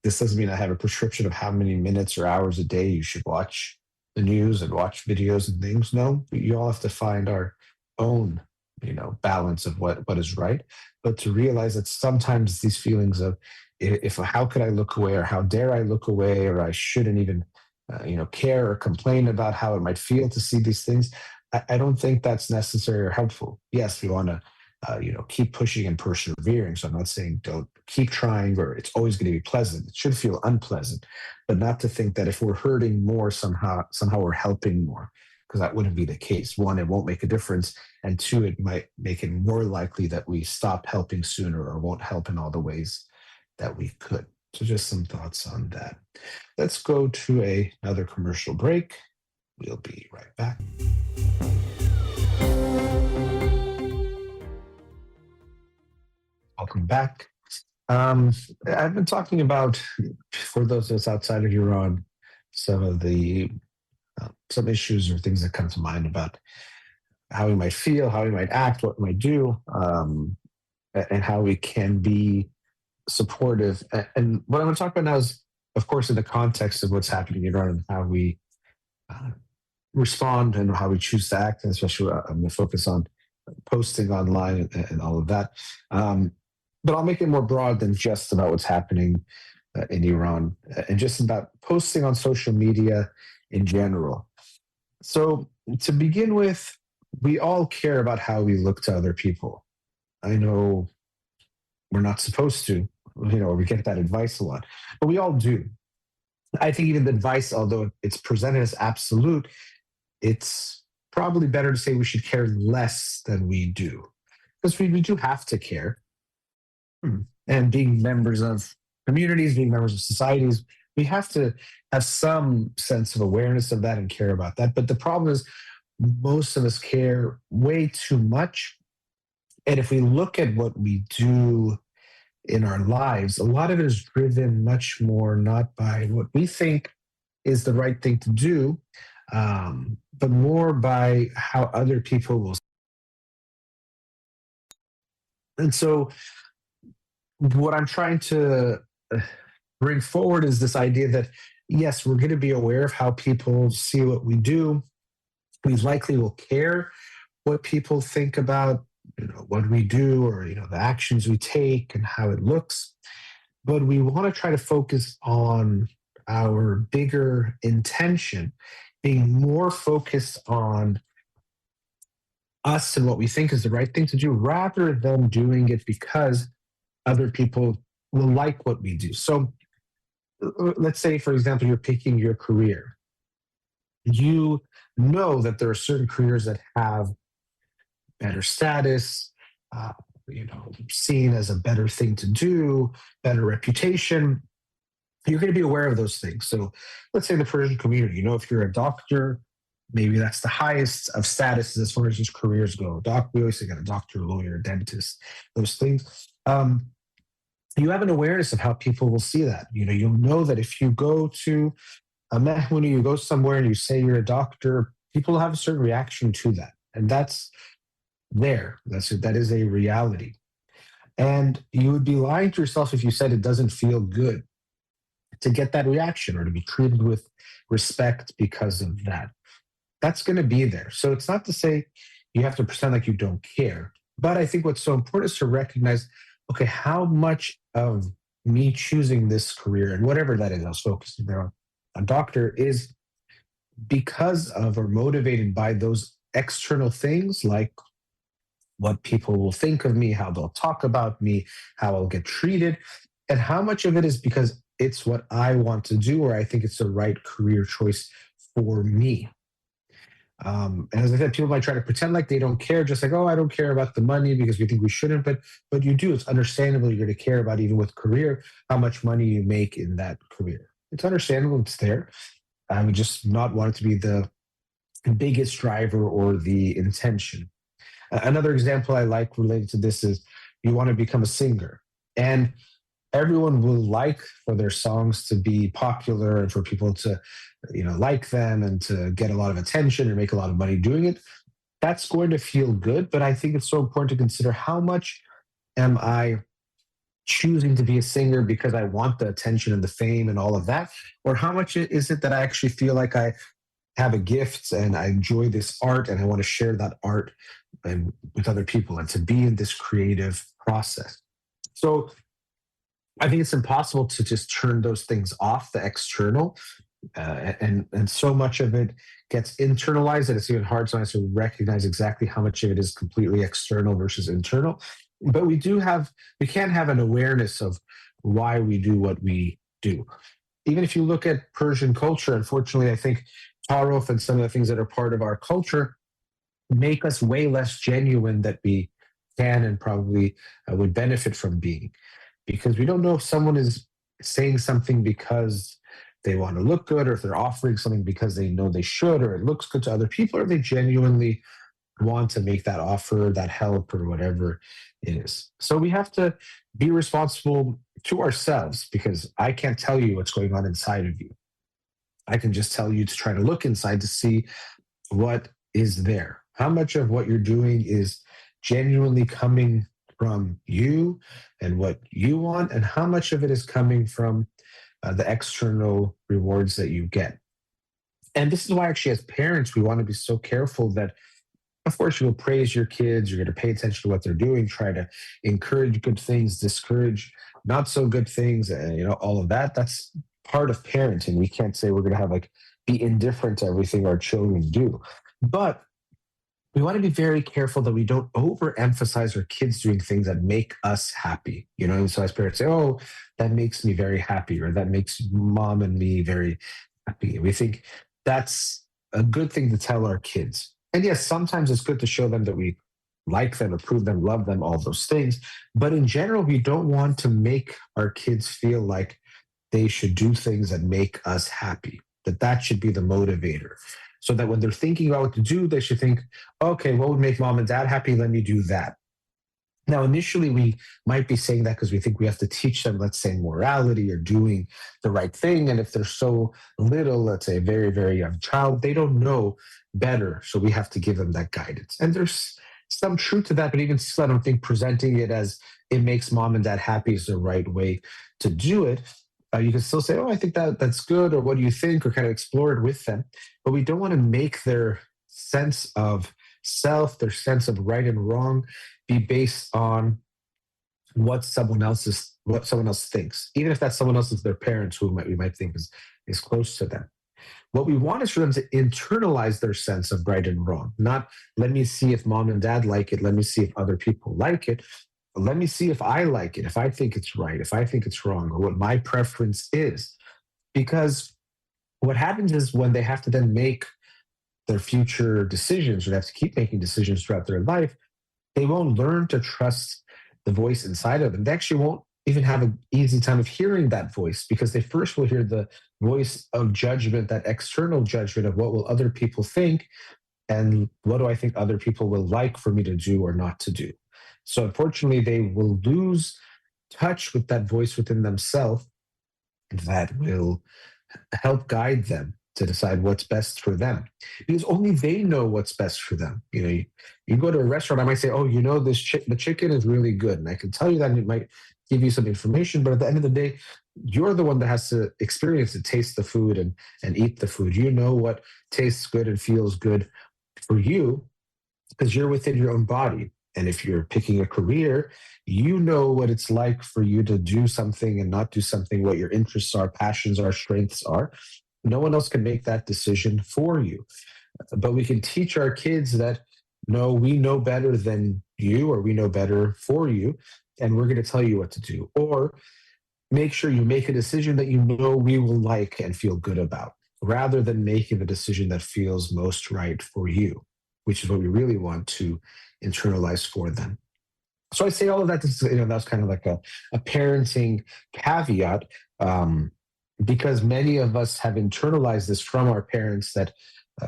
this doesn't mean I have a prescription of how many minutes or hours a day you should watch the news and watch videos and things. No, you all have to find our own, balance of what is right. But to realize that sometimes these feelings of if how could I look away, or how dare I look away, or I shouldn't even, care or complain about how it might feel to see these things. I don't think that's necessary or helpful. Yes, we want to keep pushing and persevering. So I'm not saying don't keep trying or it's always going to be pleasant. It should feel unpleasant, but not to think that if we're hurting more, somehow we're helping more, because that wouldn't be the case. One, it won't make a difference. And two, it might make it more likely that we stop helping sooner or won't help in all the ways that we could. So just some thoughts on that. Let's go to another commercial break. We'll be right back. Welcome back. I've been talking about, for those of us outside of Iran, some of the some issues or things that come to mind about how we might feel, how we might act, what we might do, and how we can be supportive. And what I'm going to talk about now is, of course, in the context of what's happening in Iran and how we uh, respond and how we choose to act, and especially I'm going to focus on posting online and all of that. But I'll make it more broad than just about what's happening in Iran, and just about posting on social media in general. So, to begin with, we all care about how we look to other people. I know we're not supposed to, we get that advice a lot, but we all do. I think even the advice, although it's presented as absolute, it's probably better to say we should care less than we do, because we do have to care. And being members of communities, being members of societies, we have to have some sense of awareness of that and care about that. But the problem is, most of us care way too much. And if we look at what we do in our lives, a lot of it is driven much more not by what we think is the right thing to do, but more by how other people will. And so, what I'm trying to bring forward is this idea that, yes, we're going to be aware of how people see what we do. We likely will care what people think about, what we do, or the actions we take and how it looks. But we want to try to focus on our bigger intention, being more focused on us and what we think is the right thing to do, rather than doing it because other people will like what we do. So let's say, for example, you're picking your career. You know that there are certain careers that have better status, seen as a better thing to do, better reputation. You're going to be aware of those things. So let's say the Persian community, if you're a doctor, maybe that's the highest of status as far as just careers go. We always say got a doctor, lawyer, dentist, those things. You have an awareness of how people will see that. You'll know that if you go to a mehmuni, you go somewhere and you say you're a doctor, people will have a certain reaction to that. And that's there. That is a reality. And you would be lying to yourself if you said it doesn't feel good to get that reaction or to be treated with respect because of that. That's going to be there. So it's not to say you have to pretend like you don't care. But I think what's so important is to recognize, okay, how much of me choosing this career and whatever that is, I was focusing there on doctor, is because of or motivated by those external things like what people will think of me, how they'll talk about me, how I'll get treated, and how much of it is because it's what I want to do or I think it's the right career choice for me. And as I said, people might try to pretend like they don't care, just like, oh, I don't care about the money because we think we shouldn't, but you do. It's understandable you're going to care about even with career how much money you make in that career. It's understandable. It's there. I would just not want it to be the biggest driver or the intention. Another example I like related to this is you want to become a singer. And everyone will like for their songs to be popular and for people to like them and to get a lot of attention and make a lot of money doing it. That's going to feel good, but I think it's so important to consider how much am I choosing to be a singer because I want the attention and the fame and all of that, or how much is it that I actually feel like I have a gift and I enjoy this art and I want to share that art and with other people and to be in this creative process. So I think it's impossible to just turn those things off, the external, and so much of it gets internalized that it's even hard sometimes to recognize exactly how much of it is completely external versus internal. But we can have an awareness of why we do what we do. Even if you look at Persian culture, unfortunately, I think Tarof and some of the things that are part of our culture make us way less genuine that we can and probably would benefit from being because we don't know if someone is saying something because they want to look good or if they're offering something because they know they should or it looks good to other people or they genuinely want to make that offer, that help, or whatever it is. So we have to be responsible to ourselves because I can't tell you what's going on inside of you. I can just tell you to try to look inside to see what is there. How much of what you're doing is genuinely coming from you and what you want, and how much of it is coming from the external rewards that you get. And this is why, actually, as parents, we want to be so careful that, of course, you'll praise your kids, you're going to pay attention to what they're doing, try to encourage good things, discourage not so good things, and all of that. That's part of parenting. We can't say we're going to have like be indifferent to everything our children do. But we want to be very careful that we don't overemphasize our kids doing things that make us happy. And so as parents say, oh, that makes me very happy, or that makes mom and me very happy. We think that's a good thing to tell our kids. And yes, sometimes it's good to show them that we like them, approve them, love them, all those things. But in general, we don't want to make our kids feel like they should do things that make us happy, that should be the motivator. So that when they're thinking about what to do, they should think, okay, what would make mom and dad happy? Let me do that. Now, initially, we might be saying that because we think we have to teach them, let's say, morality or doing the right thing. And if they're so little, let's say a very, very young child, they don't know better. So we have to give them that guidance. And there's some truth to that, but even still, I don't think presenting it as it makes mom and dad happy is the right way to do it. You can still say, oh, I think that's good, or what do you think, or kind of explore it with them. But we don't want to make their sense of self, their sense of right and wrong, be based on what someone else thinks, even if that someone else is their parents, who we might think is close to them. What we want is for them to internalize their sense of right and wrong, not let me see if mom and dad like it, let me see if other people like it. Let me see if I like it, if I think it's right, if I think it's wrong, or what my preference is. Because what happens is when they have to then make their future decisions, or they have to keep making decisions throughout their life, they won't learn to trust the voice inside of them. They actually won't even have an easy time of hearing that voice because they first will hear the voice of judgment, that external judgment of what will other people think and what do I think other people will like for me to do or not to do. So unfortunately, they will lose touch with that voice within themselves that will help guide them to decide what's best for them because only they know what's best for them. You go to a restaurant, I might say, oh, the chicken is really good. And I can tell you that, and it might give you some information, but at the end of the day, you're the one that has to experience it, taste the food and eat the food. You know what tastes good and feels good for you because you're within your own body. And if you're picking a career, you know what it's like for you to do something and not do something, what your interests are, passions are, strengths are. No one else can make that decision for you. But we can teach our kids that no, we know better than you, or we know better for you, and we're going to tell you what to do. Or make sure you make a decision that you know we will like and feel good about, rather than making the decision that feels most right for you, which is what we really want to internalize for them. So I say all of that to say, that's kind of like a parenting caveat, um, because many of us have internalized this from our parents that,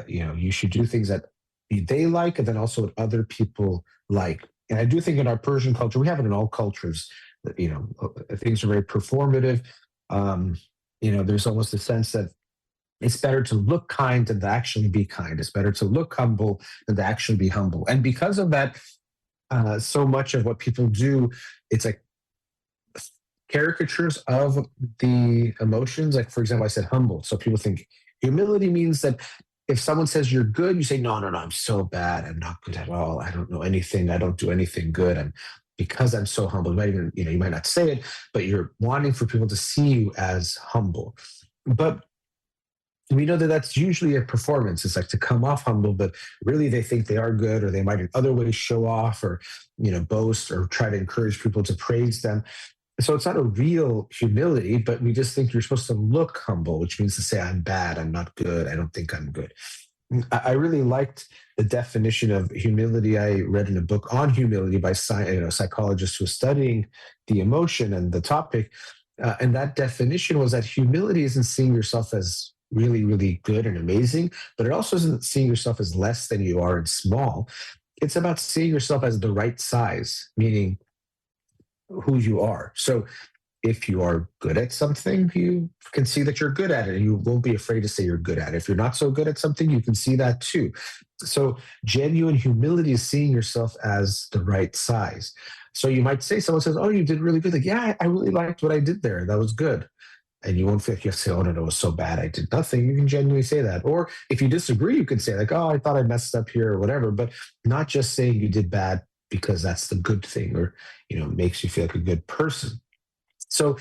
you should do things that they like and then also what other people like. And I do think in our Persian culture, we have it in all cultures, that, things are very performative. Um, there's almost a sense that it's better to look kind than to actually be kind. It's better to look humble than to actually be humble. And because of that, so much of what people do, it's like caricatures of the emotions. Like, for example, I said humble. So people think humility means that if someone says you're good, you say, no, no, no, I'm so bad. I'm not good at all. I don't know anything. I don't do anything good. And because I'm so humble, you might even, you might not say it, but you're wanting for people to see you as humble. But we know that that's usually a performance. It's like to come off humble, but really they think they are good, or they might in other ways show off, or boast, or try to encourage people to praise them. So it's not a real humility, but we just think you're supposed to look humble, which means to say I'm bad, I'm not good, I don't think I'm good. I really liked the definition of humility I read in a book on humility by a psychologist who was studying the emotion and the topic. And that definition was that humility isn't seeing yourself as really, really good and amazing, but it also isn't seeing yourself as less than you are and small. It's about seeing yourself as the right size, meaning who you are. So if you are good at something, you can see that you're good at it, and you won't be afraid to say you're good at it. If you're not so good at something, you can see that too. So genuine humility is seeing yourself as the right size. So you might say, someone says, oh, you did really good. Like, yeah, I really liked what I did there. That was good. And you won't feel like you have to say, oh, no, no, it was so bad. I did nothing. You can genuinely say that. Or if you disagree, you can say, like, oh, I thought I messed up here or whatever, but not just saying you did bad because that's the good thing, or, makes you feel like a good person. So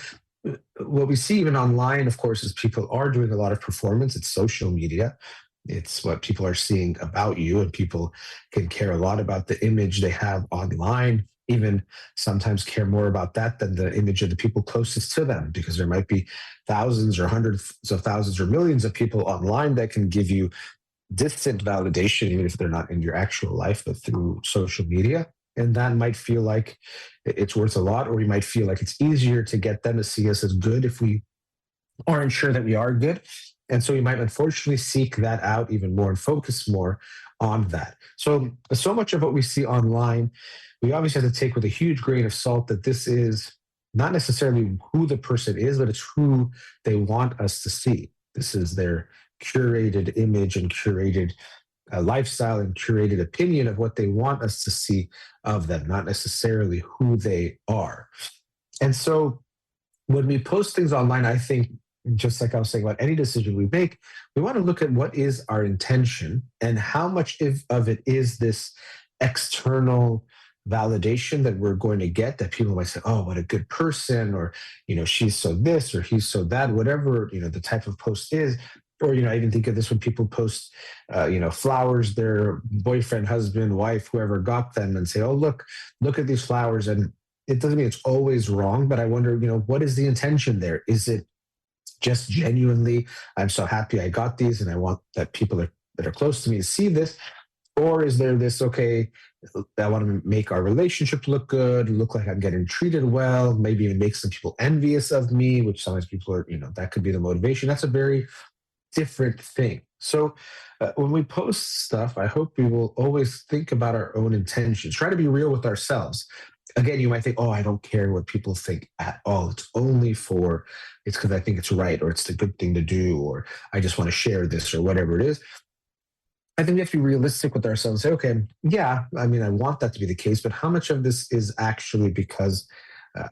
what we see even online, of course, is people are doing a lot of performance. It's social media. It's what people are seeing about you, and people can care a lot about the image they have online, even sometimes care more about that than the image of the people closest to them, because there might be thousands or hundreds of thousands or millions of people online that can give you distant validation, even if they're not in your actual life, but through social media. And that might feel like it's worth a lot, or we might feel like it's easier to get them to see us as good if we aren't sure that we are good. And so we might unfortunately seek that out even more and focus more on that. So much of what we see online, we obviously have to take with a huge grain of salt that this is not necessarily who the person is, but it's who they want us to see. This is their curated image and curated lifestyle and curated opinion of what they want us to see of them, not necessarily who they are. And so when we post things online, I think, just like I was saying about any decision we make, we want to look at what is our intention and how much of it is this external validation that we're going to get, that people might say, oh, what a good person, or, she's so this or he's so that, whatever, the type of post is. Or, I even think of this when people post, flowers their boyfriend, husband, wife, whoever got them, and say, oh, look at these flowers. And it doesn't mean it's always wrong, but I wonder, what is the intention there? Is it just genuinely, I'm so happy I got these and I want that people that are close to me to see this? Or is there this, okay, I want to make our relationship look good, look like I'm getting treated well, maybe even make some people envious of me, which sometimes people are, that could be the motivation. That's a very different thing. So when we post stuff, I hope we will always think about our own intentions, try to be real with ourselves. Again, you might think, oh, I don't care what people think at all. It's because I think it's right, or it's the good thing to do, or I just want to share this, or whatever it is. I think we have to be realistic with ourselves and say, okay, yeah, I mean, I want that to be the case, but how much of this is actually because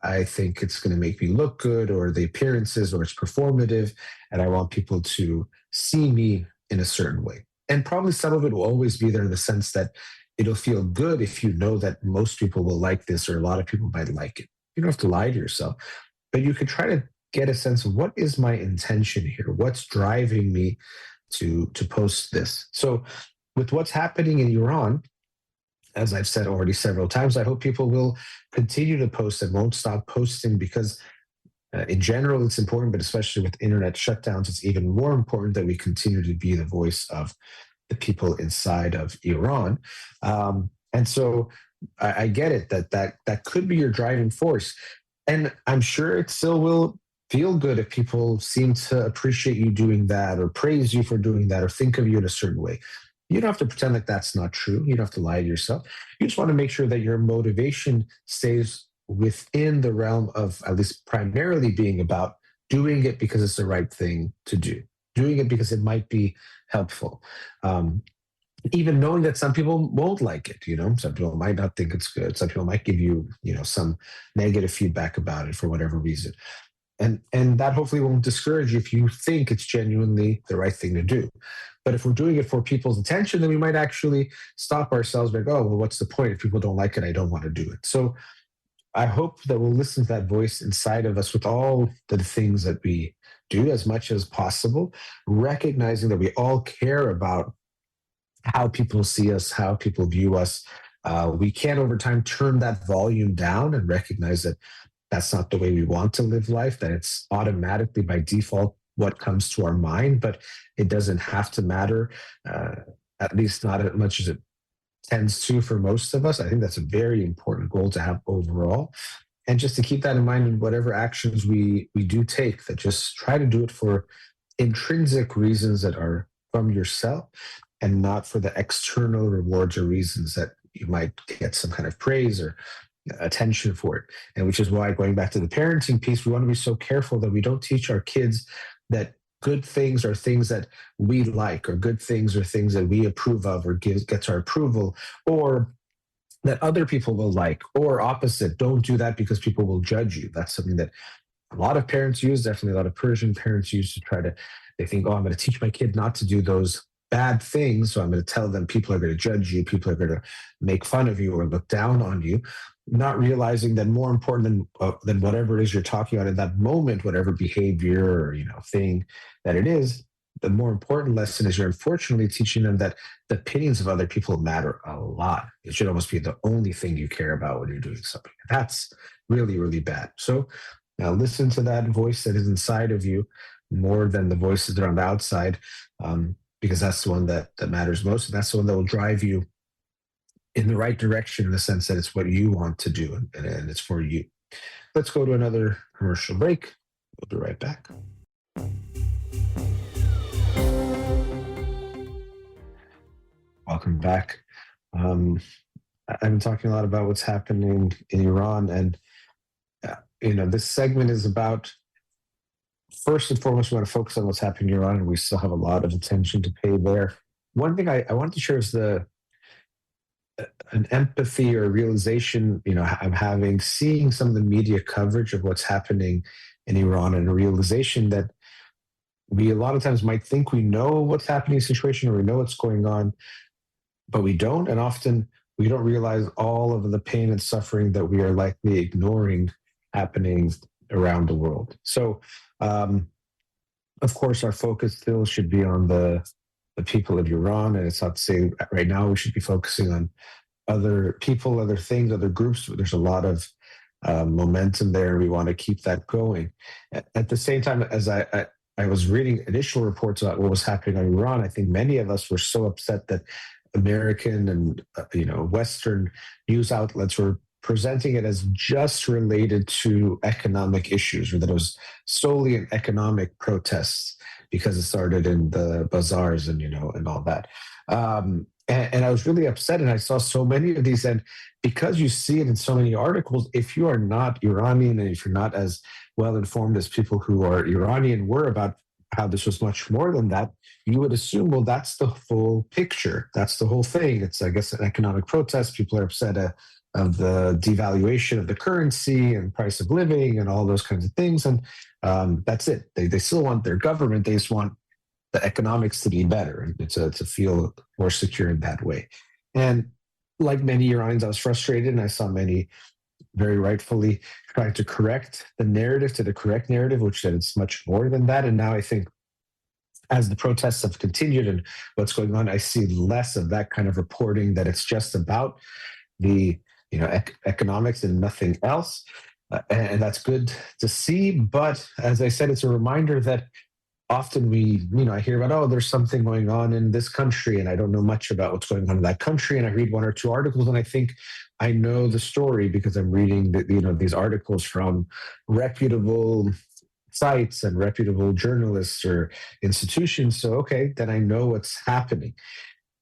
I think it's going to make me look good, or the appearances, or it's performative, and I want people to see me in a certain way. And probably some of it will always be there in the sense that it'll feel good if you know that most people will like this, or a lot of people might like it. You don't have to lie to yourself, but you can try to get a sense of what is my intention here? What's driving me to post this? So with what's happening in Iran, as I've said already several times, I hope people will continue to post and won't stop posting because in general, it's important, but especially with internet shutdowns, it's even more important that we continue to be the voice of the people inside of Iran. And so I get it that could be your driving force. And I'm sure it still will feel good if people seem to appreciate you doing that or praise you for doing that or think of you in a certain way. You don't have to pretend like that's not true. You don't have to lie to yourself. You just want to make sure that your motivation stays within the realm of at least primarily being about doing it because it's the right thing to do, doing it because it might be helpful. Even knowing that some people won't like it, some people might not think it's good. Some people might give you, some negative feedback about it for whatever reason. And that hopefully won't discourage you if you think it's genuinely the right thing to do. But if we're doing it for people's attention, then we might actually stop ourselves like, oh, well, what's the point? If people don't like it, I don't want to do it. So I hope that we'll listen to that voice inside of us with all the things that we do as much as possible, recognizing that we all care about how people see us, how people view us. We can over time turn that volume down and recognize that that's not the way we want to live life, that it's automatically by default what comes to our mind, but it doesn't have to matter, at least not as much as it tends to for most of us. I think that's a very important goal to have overall. And just to keep that in mind in whatever actions we do take, that just try to do it for intrinsic reasons that are from yourself and not for the external rewards or reasons that you might get some kind of praise or attention for it. And which is why, going back to the parenting piece, we want to be so careful that we don't teach our kids that good things are things that we like, or good things are things that we approve of or gets our approval, or that other people will like, or opposite, don't do that because people will judge you. That's something that a lot of parents use, definitely a lot of Persian parents use to try to, they think, oh, I'm going to teach my kid not to do those bad things. So I'm going to tell them people are going to judge you, people are going to make fun of you or look down on you, not realizing that more important than whatever it is you're talking about in that moment, whatever behavior or thing that it is, the more important lesson is you're unfortunately teaching them that the opinions of other people matter a lot. It should almost be the only thing you care about when you're doing something. That's really, really bad. So now listen to that voice that is inside of you more than the voices that are on the outside, because that's the one that matters most. And that's the one that will drive you in the right direction in the sense that it's what you want to do and it's for you. Let's go to another commercial break. We'll be right back. Welcome back. I've been talking a lot about what's happening in Iran, and this segment is about, first and foremost, we want to focus on what's happening in Iran, and we still have a lot of attention to pay there. One thing I wanted to share is an empathy or realization, I'm having, seeing some of the media coverage of what's happening in Iran, and a realization that we a lot of times might think we know what's happening in the situation or we know what's going on, but we don't. And often we don't realize all of the pain and suffering that we are likely ignoring happening around the world. So, of course, our focus still should be on the people of Iran. And it's not to say right now we should be focusing on other people, other things, other groups. There's a lot of momentum there, and we want to keep that going. At the same time, as I was reading initial reports about what was happening in Iran, I think many of us were so upset that American and Western news outlets were presenting it as just related to economic issues, or that it was solely an economic protest because it started in the bazaars and and all that. And I was really upset, and I saw so many of these. And because you see it in so many articles, if you are not Iranian and if you're not as well informed as people who are Iranian were about how this was much more than that, you would assume, well, that's the full picture. That's the whole thing. It's, I guess, an economic protest. People are upset of the devaluation of the currency and price of living and all those kinds of things. And that's it. They still want their government. They just want the economics to be better and to feel more secure in that way. And like many Iranians, I was frustrated, and I saw many very rightfully trying to correct the narrative to the correct narrative, which said it's much more than that. And now I think as the protests have continued and what's going on, I see less of that kind of reporting, that it's just about the economics and nothing else. And that's good to see. But as I said, it's a reminder that often I hear about, oh, there's something going on in this country, and I don't know much about what's going on in that country. And I read one or two articles, and I think I know the story because I'm reading these articles from reputable sites and reputable journalists or institutions. So, okay, then I know what's happening.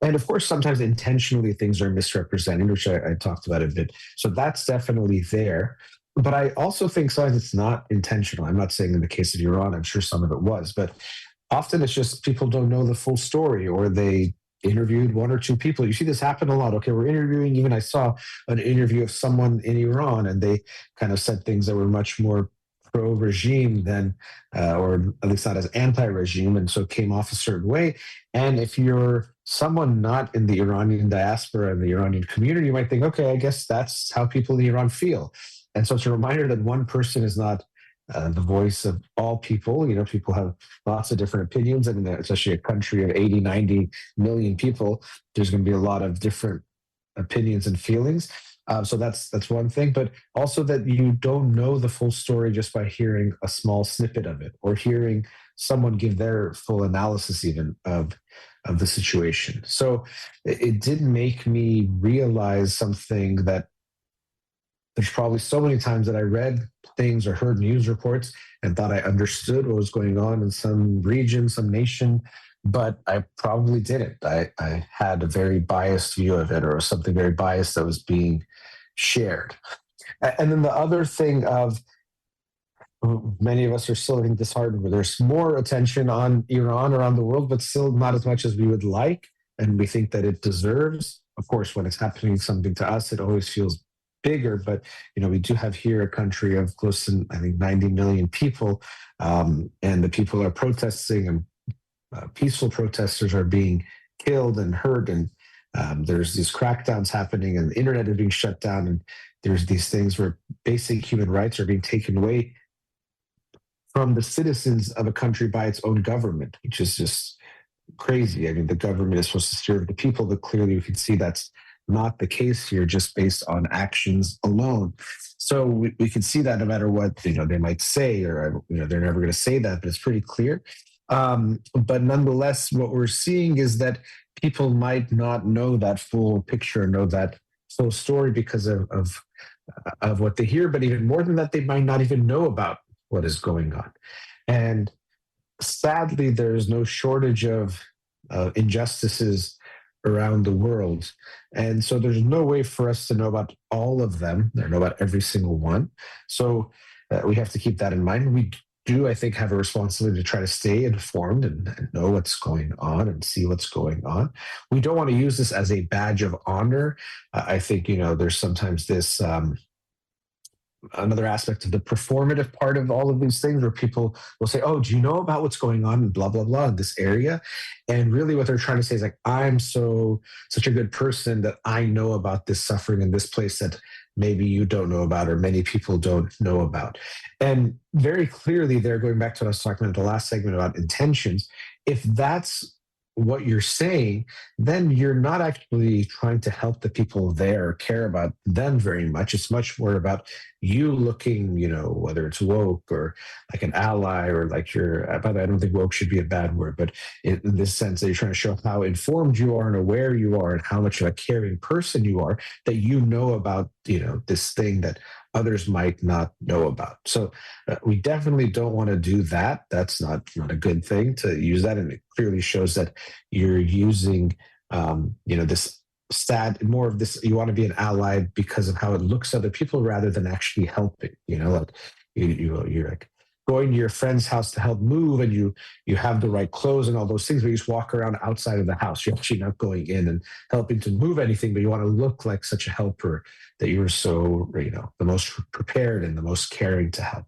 And of course, sometimes intentionally things are misrepresented, which I talked about a bit. So that's definitely there. But I also think sometimes it's not intentional. I'm not saying in the case of Iran, I'm sure some of it was, but often it's just people don't know the full story, or they interviewed one or two people. You see this happen a lot. Okay, we're interviewing, even I saw an interview of someone in Iran, and they kind of said things that were much more pro-regime than, or at least not as anti-regime, and so came off a certain way. And if you're someone not in the Iranian diaspora and the Iranian community, you might think, okay, I guess that's how people in Iran feel. And so it's a reminder that one person is not the voice of all people. People have lots of different opinions, and especially a country of 80, 90 million people, there's going to be a lot of different opinions and feelings. So that's one thing, but also that you don't know the full story just by hearing a small snippet of it, or hearing someone give their full analysis even of the situation. So it did make me realize something, that there's probably so many times that I read things or heard news reports and thought I understood what was going on in some region, some nation, but I probably didn't. I had a very biased view of it, or something very biased that was being shared. And then the other thing of, many of us are still getting disheartened, where there's more attention on Iran around the world, but still not as much as we would like, and we think that it deserves. Of course, when it's happening something to us, it always feels bigger, but we do have here a country of close to, I think, 90 million people, and the people are protesting, and peaceful protesters are being killed and hurt, and there's these crackdowns happening, and the internet is being shut down, and there's these things where basic human rights are being taken away from the citizens of a country by its own government, which is just crazy. I mean, the government is supposed to serve the people, but clearly we can see that's not the case here, just based on actions alone. So we can see that no matter what they might say, or they're never going to say that, but it's pretty clear. But nonetheless, what we're seeing is that people might not know that full picture, know that full story because of what they hear. But even more than that, they might not even know about what is going on. And sadly, there's no shortage of injustices around the world. And so there's no way for us to know about all of them, or know about every single one. So we have to keep that in mind. We do, I think, have a responsibility to try to stay informed and know what's going on and see what's going on. We don't want to use this as a badge of honor. I think, there's sometimes this another aspect of the performative part of all of these things, where people will say, oh, do you know about what's going on in blah, blah, blah in this area? And really what they're trying to say is like, I'm such a good person that I know about this suffering in this place that maybe you don't know about, or many people don't know about. And very clearly, they're going back to what I was talking about in the last segment about intentions. If that's what you're saying, then you're not actually trying to help the people there, or care about them very much. It's much more about you looking, whether it's woke or like an ally, or like by the way, I don't think woke should be a bad word, but in this sense that you're trying to show how informed you are and aware you are, and how much of a caring person you are, that you know about, this thing that others might not know about. So we definitely don't want to do that. That's not a good thing to use that. And it clearly shows that you're using, this more of this, you want to be an ally because of how it looks to other people rather than actually helping, like you're like going to your friend's house to help move, and you have the right clothes and all those things, but you just walk around outside of the house. You're actually not going in and helping to move anything, but you want to look like such a helper, that you're so, the most prepared and the most caring to help.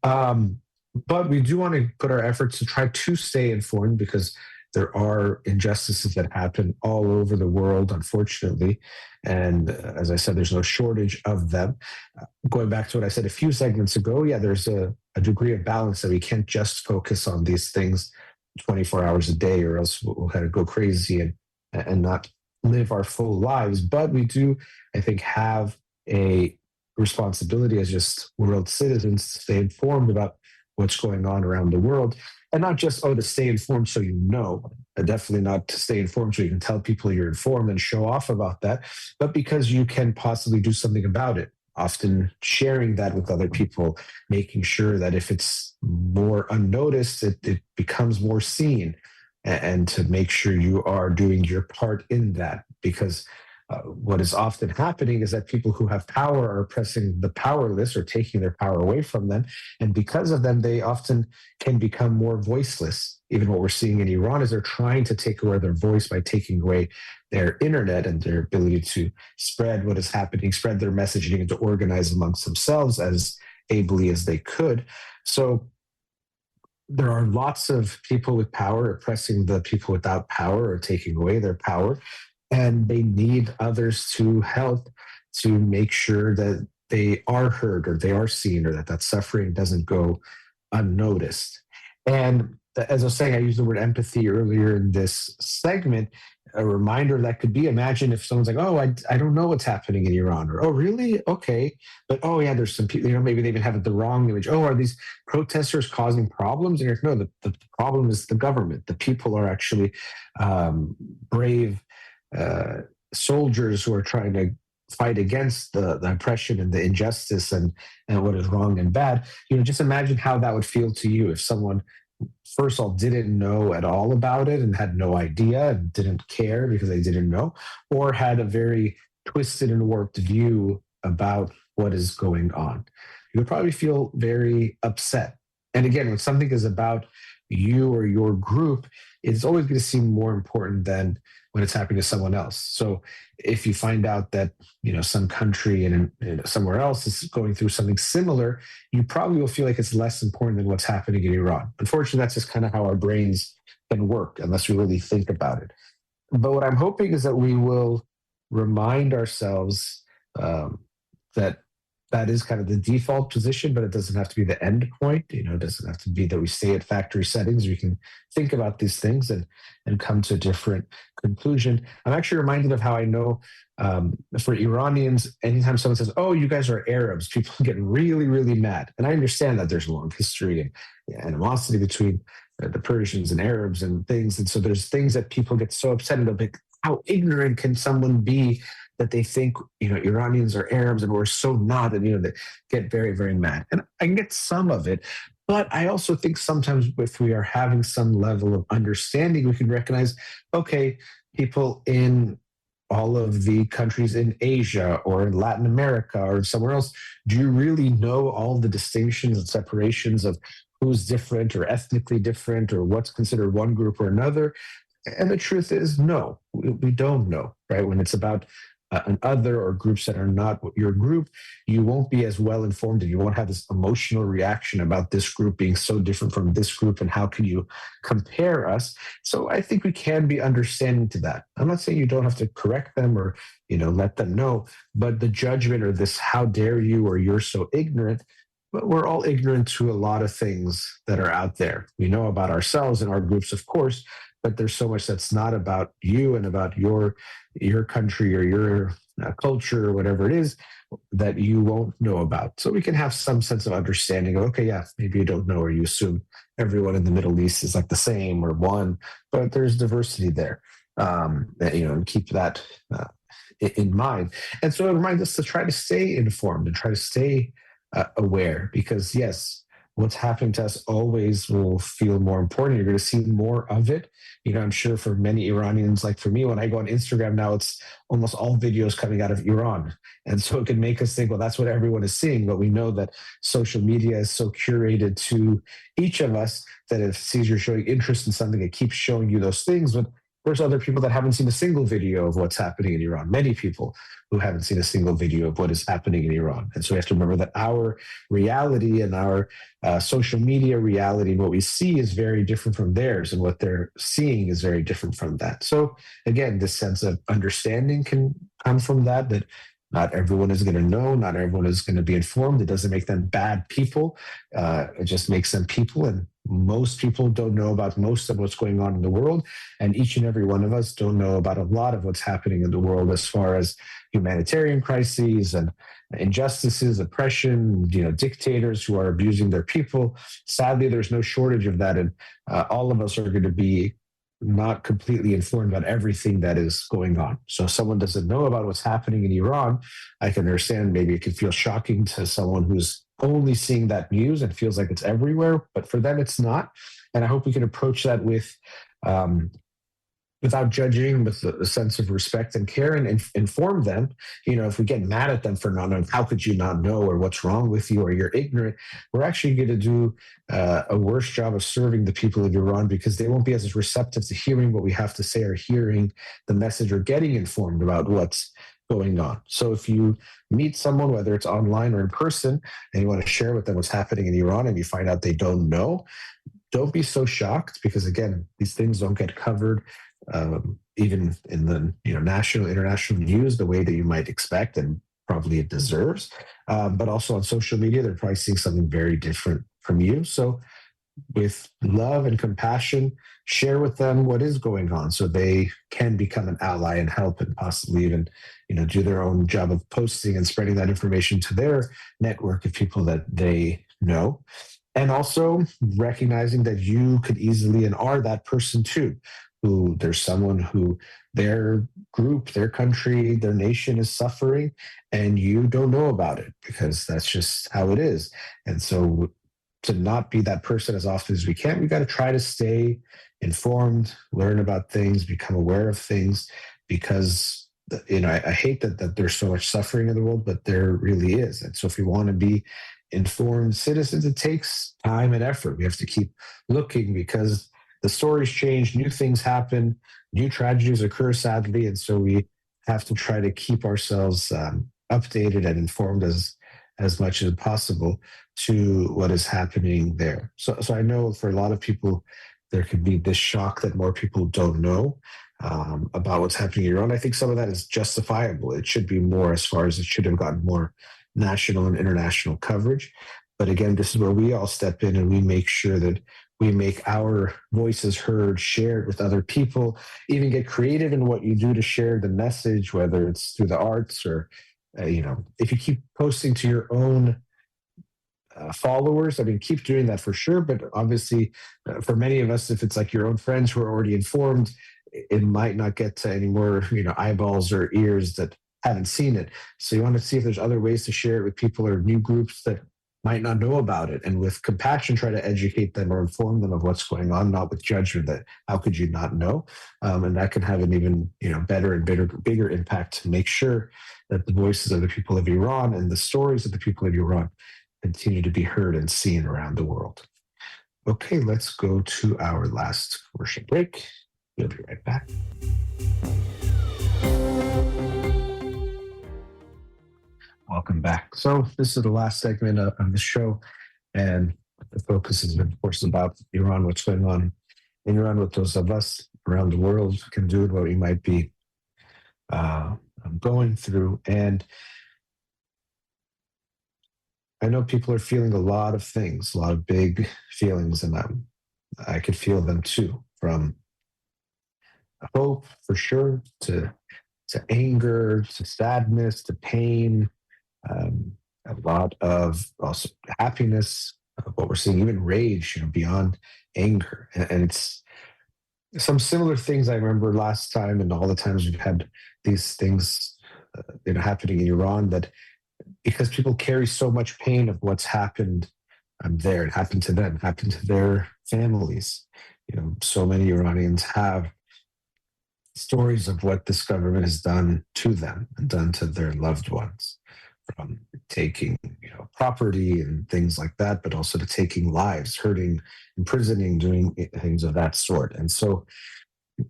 But we do want to put our efforts to try to stay informed, because there are injustices that happen all over the world, unfortunately. And as I said, there's no shortage of them. Going back to what I said a few segments ago, yeah, there's a degree of balance that we can't just focus on these things 24 hours a day, or else we'll kind of go crazy and not live our full lives. But we do, I think, have a responsibility as just world citizens to stay informed about what's going on around the world. And not just, oh, to stay informed so you know, definitely not to stay informed so you can tell people you're informed and show off about that, but because you can possibly do something about it. Often sharing that with other people, making sure that if it's more unnoticed, it becomes more seen, and to make sure you are doing your part in that. Because what is often happening is that people who have power are oppressing the powerless or taking their power away from them. And because of them, they often can become more voiceless. Even what we're seeing in Iran is they're trying to take away their voice by taking away their internet and their ability to spread what is happening, spread their messaging, and to organize amongst themselves as ably as they could. So there are lots of people with power oppressing the people without power or taking away their power. And they need others to help to make sure that they are heard or they are seen, or that that suffering doesn't go unnoticed. And as I was saying, I used the word empathy earlier in this segment. A reminder that could be, imagine if someone's like, oh, I don't know what's happening in Iran, or oh, really? Okay. But oh, yeah, there's some people, maybe they even have the wrong image. Oh, are these protesters causing problems? And you're like, no, the problem is the government. The people are actually brave soldiers who are trying to fight against the oppression and the injustice and what is wrong and bad. Just imagine how that would feel to you if someone, first of all, didn't know at all about it and had no idea and didn't care because they didn't know, or had a very twisted and warped view about what is going on. You would probably feel very upset. And again, when something is about you or your group, it's always going to seem more important than when it's happening to someone else. So if you find out that some country and somewhere else is going through something similar, you probably will feel like it's less important than what's happening in Iran. Unfortunately, that's just kind of how our brains can work unless we really think about it. But what I'm hoping is that we will remind ourselves that that is kind of the default position, but it doesn't have to be the end point. It doesn't have to be that we stay at factory settings. We can think about these things and come to a different conclusion. I'm actually reminded of how I know for Iranians, anytime someone says, oh, you guys are Arabs, people get really, really mad. And I understand that there's a long history and animosity between the Persians and Arabs and things. And so there's things that people get so upset about. Like, how ignorant can someone be that they think, Iranians are Arabs and we're so not, and, they get very, very mad. And I can get some of it, but I also think sometimes if we are having some level of understanding, we can recognize, okay, people in all of the countries in Asia or in Latin America or somewhere else, do you really know all the distinctions and separations of who's different or ethnically different or what's considered one group or another? And the truth is, no, we don't know, right? When it's about an other or groups that are not your group, you won't be as well informed and you won't have this emotional reaction about this group being so different from this group and how can you compare us. So I think we can be understanding to that. I'm not saying you don't have to correct them or let them know, but the judgment or this how dare you or you're so ignorant, but we're all ignorant to a lot of things that are out there. We know about ourselves and our groups, of course, but there's so much that's not about you and about your country or your culture or whatever it is that you won't know about. So we can have some sense of understanding of, okay, yeah, maybe you don't know or you assume everyone in the Middle East is like the same or one, but there's diversity there. And keep that in mind. And so it reminds us to try to stay informed and try to stay aware, because yes, what's happening to us always will feel more important. You're going to see more of it. I'm sure for many Iranians, like for me, when I go on Instagram now, it's almost all videos coming out of Iran. And so it can make us think, well, that's what everyone is seeing. But we know that social media is so curated to each of us that if it sees you're showing interest in something, it keeps showing you those things. But There's other people that haven't seen a single video of what's happening in Iran, many people who haven't seen a single video of what is happening in Iran. And so we have to remember that our reality and our social media reality and what we see is very different from theirs, and what they're seeing is very different from that. So again, this sense of understanding can come from that not everyone is going to know, not everyone is going to be informed. It doesn't make them bad people. It just makes them people. And most people don't know about most of what's going on in the world. And each and every one of us don't know about a lot of what's happening in the world as far as humanitarian crises and injustices, oppression, dictators who are abusing their people. Sadly, there's no shortage of that. And all of us are going to be not completely informed about everything that is going on. So if someone doesn't know about what's happening in Iran, I can understand maybe it can feel shocking to someone who's only seeing that news and feels like it's everywhere, but for them it's not. And I hope we can approach that without judging, with a sense of respect and care, and inform them. If we get mad at them for not knowing, how could you not know, or what's wrong with you, or you're ignorant, we're actually going to do a worse job of serving the people of Iran, because they won't be as receptive to hearing what we have to say, or hearing the message, or getting informed about what's going on. So if you meet someone, whether it's online or in person, and you want to share with them what's happening in Iran, and you find out they don't know, don't be so shocked, because again, these things don't get covered even in the national, international news the way that you might expect, and probably it deserves. But also on social media, they're probably seeing something very different from you. So with love and compassion, share with them what is going on, so they can become an ally and help, and possibly even do their own job of posting and spreading that information to their network of people that they know. And also recognizing that you could easily and are that person too, who there's someone who their group, their country, their nation is suffering, and you don't know about it, because that's just how it is. And so to not be that person as often as we can, we got to try to stay informed, learn about things, become aware of things, because I hate that there's so much suffering in the world, but there really is. And so if we want to be informed citizens, it takes time and effort. We have to keep looking, because the stories change, new things happen, new tragedies occur, sadly. And so we have to try to keep ourselves updated and informed as much as possible to what is happening there. So I know for a lot of people, there could be this shock that more people don't know about what's happening in Iran. I think some of that is justifiable. It should be more, as far as it should have gotten more national and international coverage. But again, this is where we all step in, and we make sure that we make our voices heard, shared with other people, even get creative in what you do to share the message, whether it's through the arts or, if you keep posting to your own followers, keep doing that for sure. But obviously, for many of us, if it's like your own friends who are already informed, it might not get to any more, eyeballs or ears that haven't seen it. So you want to see if there's other ways to share it with people, or new groups that might not know about it, and with compassion try to educate them or inform them of what's going on, not with judgment that how could you not know. And that can have an even better and bigger impact to make sure that the voices of the people of Iran and the stories of the people of Iran continue to be heard and seen around the world. Okay, let's go to our last commercial break. We'll be right back. Welcome back. So this is the last segment of the show, and the focus has been, of course, about Iran, what's going on in Iran, what those of us around the world can do, and what we might be going through. And I know people are feeling a lot of things, a lot of big feelings, and I could feel them too, from hope, for sure, to anger, to sadness, to pain, a lot of also happiness, what we're seeing, even rage, beyond anger. And it's some similar things I remember last time, and all the times we've had these things happening in Iran, that because people carry so much pain of what's happened there, it happened to them, happened to their families. So many Iranians have stories of what this government has done to them and done to their loved ones, from taking property and things like that, but also to taking lives, hurting, imprisoning, doing things of that sort. And so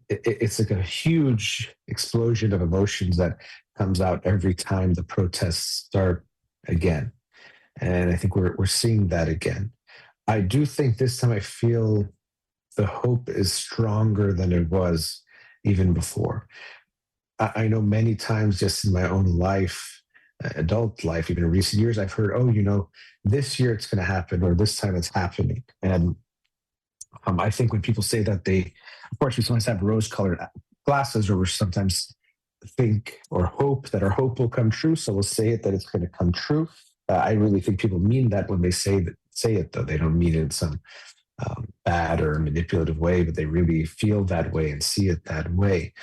it's like a huge explosion of emotions that comes out every time the protests start again. And I think we're seeing that again. I do think this time I feel the hope is stronger than it was even before. I know many times just in my own life, adult life, even in recent years, I've heard, oh, this year it's going to happen or this time it's happening. And I think when people say that, they, of course, we sometimes have rose colored glasses or we sometimes think or hope that our hope will come true. So we'll say it that it's going to come true. I really think people mean that when they say it, though. They don't mean it in some bad or manipulative way, but they really feel that way and see it that way.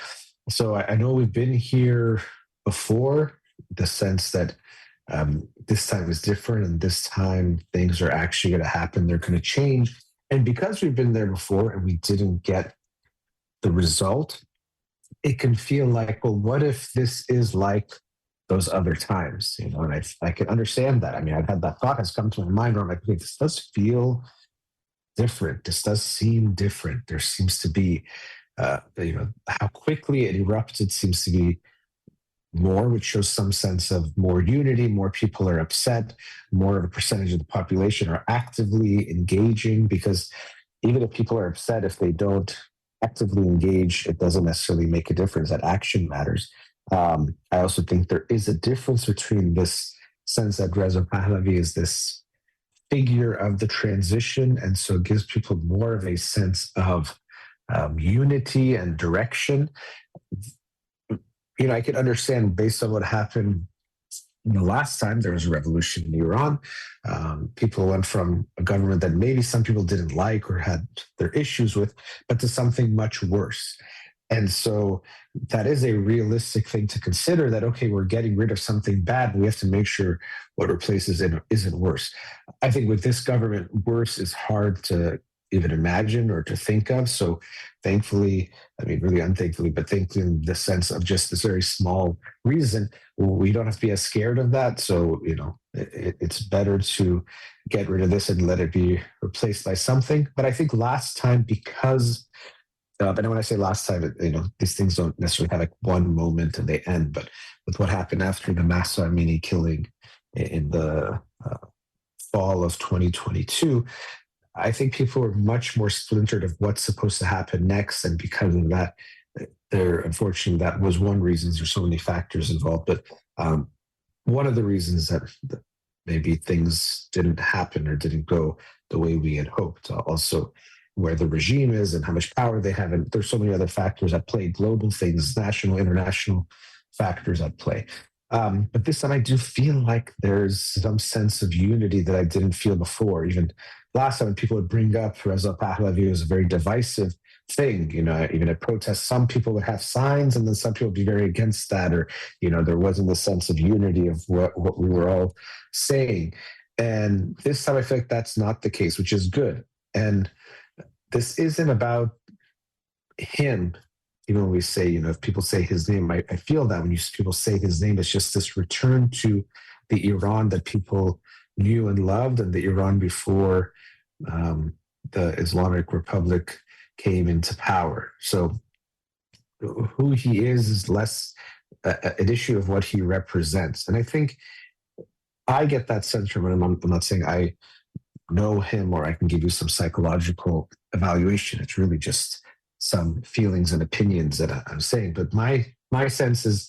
So I know we've been here before, the sense that this time is different and this time things are actually going to happen. They're going to change. And because we've been there before and we didn't get the result, it can feel like, well, what if this is like those other times? And I can understand that. I mean, I've had that thought has come to my mind where I'm like, okay, this does feel different. This does seem different. There seems to be, how quickly it erupted seems to be more, which shows some sense of more unity. More people are upset. More of a percentage of the population are actively engaging, because even if people are upset, if they don't actively engage, it doesn't necessarily make a difference. That action matters. I also think there is a difference between this sense that Reza Pahlavi is this figure of the transition, and so it gives people more of a sense of unity and direction. I could understand based on what happened the last time there was a revolution in Iran. People went from a government that maybe some people didn't like or had their issues with, but to something much worse. And so that is a realistic thing to consider, that, okay, we're getting rid of something bad, but we have to make sure what replaces it isn't worse. I think with this government, worse is hard to even imagine or to think of. So thankfully, I mean, really unthankfully, but thankfully in the sense of just this very small reason, we don't have to be as scared of that. So, it's better to get rid of this and let it be replaced by something. But I think last time, because and when I say last time, these things don't necessarily have like one moment and they end. But with what happened after the Mahsa Amini killing in the fall of 2022, I think people were much more splintered of what's supposed to happen next. And because of that, unfortunately, that was one reason. There's so many factors involved. But one of the reasons that maybe things didn't happen or didn't go the way we had hoped. Also, where the regime is and how much power they have. And there's so many other factors at play, global things, national, international factors at play. But this time I do feel like there's some sense of unity that I didn't feel before. Even last time when people would bring up Reza Pahlavi was a very divisive thing, even at protests, some people would have signs and then some people would be very against that, or, there wasn't a sense of unity of what we were all saying. And this time I feel like that's not the case, which is good. And this isn't about him. Even when we say, if people say his name, I feel that when people say his name, it's just this return to the Iran that people knew and loved, and the Iran before the Islamic Republic came into power. So who he is less an issue of what he represents. And I think I get that sense from him. I'm not saying I know him or I can give you some psychological evaluation. It's really just some feelings and opinions that I'm saying. But my sense is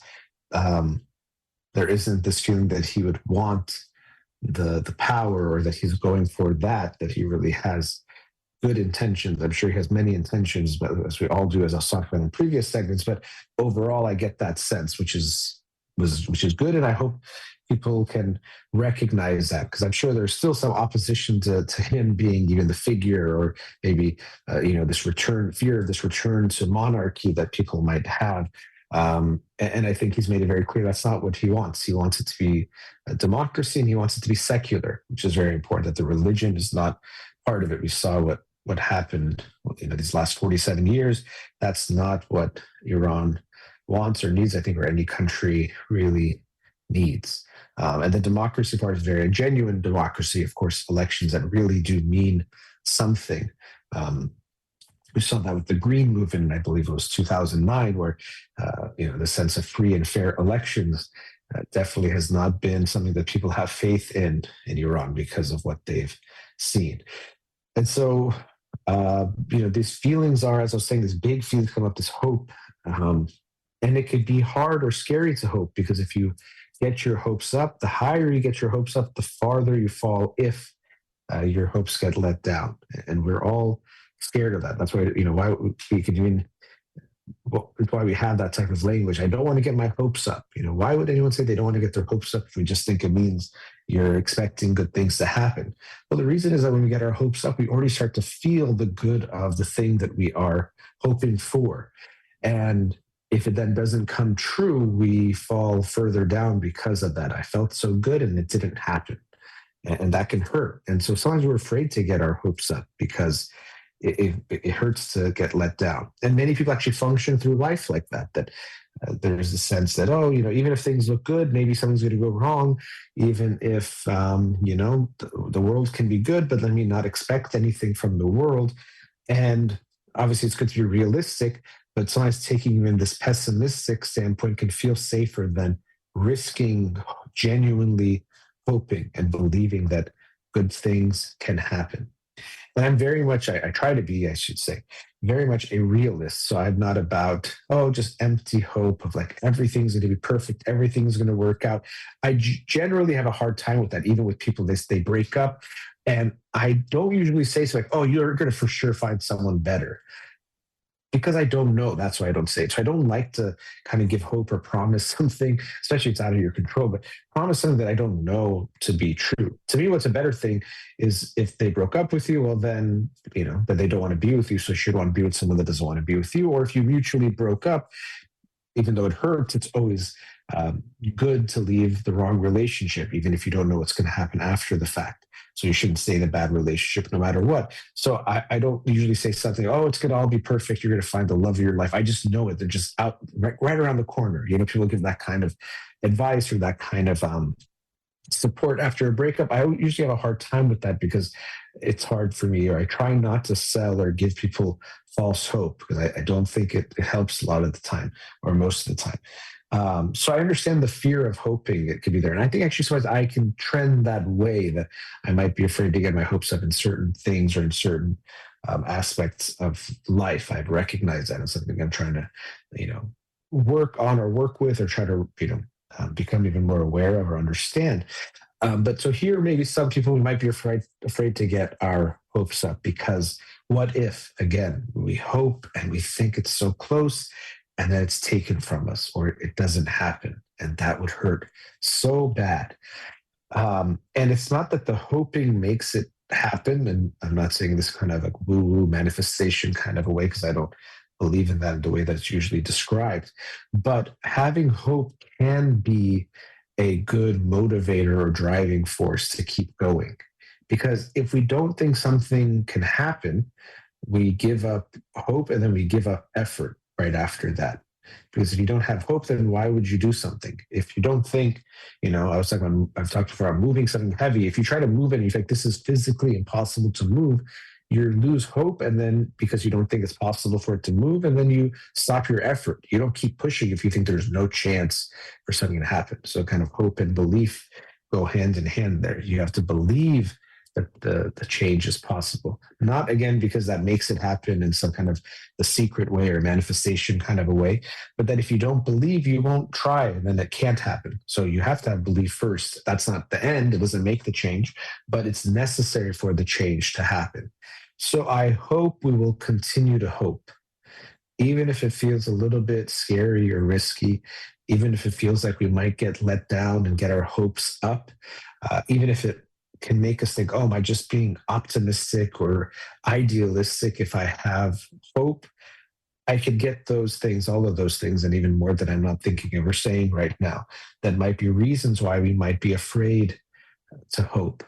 there isn't this feeling that he would want the power, or that he's going for that he really has good intentions. I'm sure he has many intentions, but as we all do, as I was talking about in previous segments. But overall, I get that sense, which is good, and I hope people can recognize that, because I'm sure there's still some opposition to him being even the figure, or maybe this fear of this return to monarchy that people might have. And I think he's made it very clear that's not what he wants. He wants it to be a democracy, and he wants it to be secular, which is very important. That the religion is not part of it. We saw what happened these last 47 years. That's not what Iran wants or needs, I think, or any country really needs. And the democracy part is very genuine democracy, of course, elections that really do mean something. We saw that with the Green Movement, I believe it was 2009, where the sense of free and fair elections definitely has not been something that people have faith in Iran because of what they've seen. And so, these feelings are, as I was saying, these big feelings come up, this hope, um, and it could be hard or scary to hope because if you get your hopes up, the higher you get your hopes up, the farther you fall if your hopes get let down, and we're all scared of that. That's why why we could even well, it's why we have that type of language. I don't want to get my hopes up. Why would anyone say they don't want to get their hopes up if we just think it means you're expecting good things to happen? Well, the reason is that when we get our hopes up, we already start to feel the good of the thing that we are hoping for. And if it then doesn't come true, we fall further down because of that. I felt so good and it didn't happen. And that can hurt. And so sometimes we're afraid to get our hopes up because it hurts to get let down. And many people actually function through life like that, that there's a sense that, oh, even if things look good, maybe something's going to go wrong. Even if, the world can be good, but let me not expect anything from the world. And obviously it's good to be realistic, but sometimes taking even this pessimistic standpoint can feel safer than risking genuinely hoping and believing that good things can happen. And I'm very much, I try to be, I should say, very much a realist. So I'm not about, oh, just empty hope of like everything's going to be perfect, everything's going to work out. I generally have a hard time with that, even with people, they break up. And I don't usually say, so like, oh, you're going to for sure find someone better because I don't know. That's why I don't say it. So I don't like to kind of give hope or promise something, especially if it's out of your control, but promise something that I don't know to be true. To me, what's a better thing is if they broke up with you, well, then, that they don't want to be with you. So you should want to be with someone that doesn't want to be with you. Or if you mutually broke up, even though it hurts, it's always good to leave the wrong relationship, even if you don't know what's going to happen after the fact. So you shouldn't stay in a bad relationship no matter what. So I don't usually say something, oh, it's going to all be perfect. You're going to find the love of your life. I just know it. They're just out right around the corner. People give that kind of advice or that kind of support after a breakup. I usually have a hard time with that because it's hard for me, or I try not to sell or give people false hope because I don't think it helps a lot of the time or most of the time. So I understand the fear of hoping it could be there. And I think actually sometimes I can trend that way, that I might be afraid to get my hopes up in certain things or in certain aspects of life. I'd recognize that as something I'm trying to, work on or work with or try to, become even more aware of or understand. But so here, maybe some people we might be afraid to get our hopes up because what if, again, we hope and we think it's so close and then it's taken from us or it doesn't happen, and that would hurt so bad. And it's not that the hoping makes it happen, and I'm not saying this kind of like woo-woo manifestation kind of a way because I don't believe in that in the way that it's usually described. But having hope can be a good motivator or driving force to keep going. Because if we don't think something can happen, we give up hope and then we give up effort right after that. Because if you don't have hope, then why would you do something? If you don't think, I've talked before, I'm moving something heavy. If you try to move it and you think this is physically impossible to move, you lose hope. And then because you don't think it's possible for it to move, and then you stop your effort. You don't keep pushing if you think there's no chance for something to happen. So kind of hope and belief go hand in hand there. You have to believe that the change is possible. Not again because that makes it happen in some kind of the secret way or manifestation kind of a way, but that if you don't believe, you won't try, and then it can't happen. So you have to have belief first. That's not the end. It doesn't make the change, but it's necessary for the change to happen. So I hope we will continue to hope, even if it feels a little bit scary or risky, even if it feels like we might get let down and get our hopes up, even if it can make us think, oh, am I just being optimistic or idealistic if I have hope? I could get those things, all of those things, and even more that I'm not thinking of or saying right now. That might be reasons why we might be afraid to hope.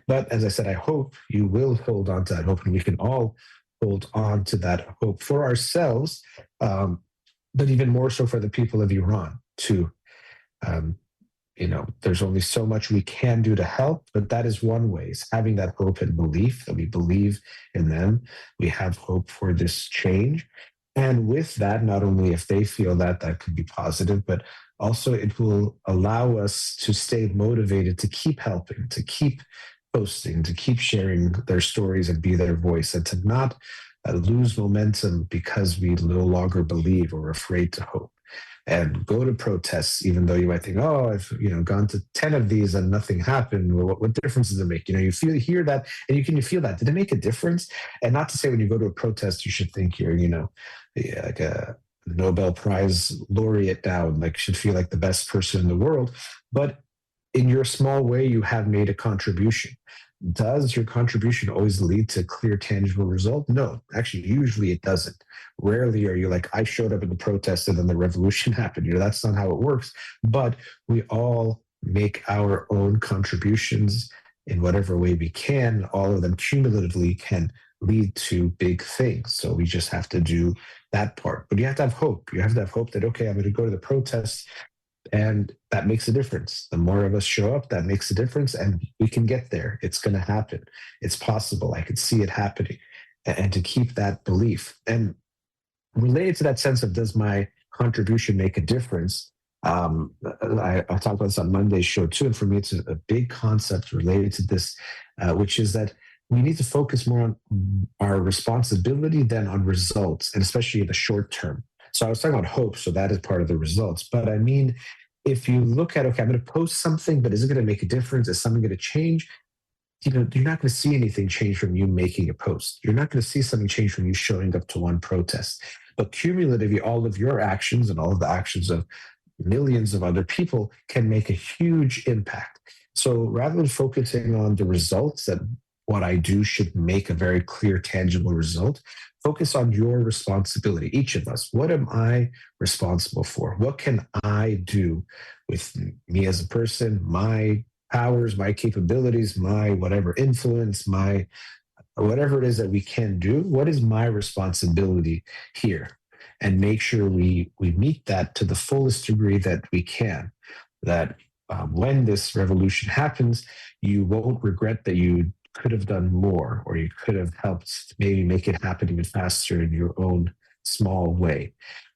But as I said, I hope you will hold on to that hope, and we can all hold on to that hope for ourselves, but even more so for the people of Iran too. Um, there's only so much we can do to help, but that is one way, is having that hope and belief that we believe in them. We have hope for this change. And with that, not only if they feel that, that could be positive, but also it will allow us to stay motivated to keep helping, to keep posting, to keep sharing their stories and be their voice, and to not lose momentum because we no longer believe or are afraid to hope. And go to protests, even though you might think, oh, I've gone to 10 of these and nothing happened. Well, what difference does it make? You hear that, and you feel that. Did it make a difference? And not to say when you go to a protest, you should think you're, like a Nobel Prize laureate now, and like should feel like the best person in the world. But in your small way, you have made a contribution. Does your contribution always lead to clear, tangible result? No, actually, usually it doesn't. Rarely are you like, I showed up in the protest and then the revolution happened. That's not how it works. But we all make our own contributions in whatever way we can. All of them cumulatively can lead to big things. So we just have to do that part. But you have to have hope. You have to have hope that, okay, I'm going to go to the protest, and that makes a difference. The more of us show up, that makes a difference, and we can get there. It's going to happen. It's possible. I can see it happening. And to keep that belief. And related to that sense of, does my contribution make a difference? I talked about this on Monday's show too. And for me, it's a big concept related to this, which is that we need to focus more on our responsibility than on results, and especially in the short term. So I was talking about hope, so that is part of the results. But I mean, if you look at, okay, I'm going to post something, but is it going to make a difference? Is something going to change? You're not going to see anything change from you making a post. You're not going to see something change from you showing up to one protest. But cumulatively, all of your actions and all of the actions of millions of other people can make a huge impact. So rather than focusing on the results, that what I do should make a very clear, tangible result, focus on your responsibility, each of us. What am I responsible for? What can I do with me as a person, my powers, my capabilities, my whatever influence, my whatever it is that we can do? What is my responsibility here? And make sure we meet that to the fullest degree that we can. That when this revolution happens, you won't regret that you could have done more, or you could have helped maybe make it happen even faster in your own small way.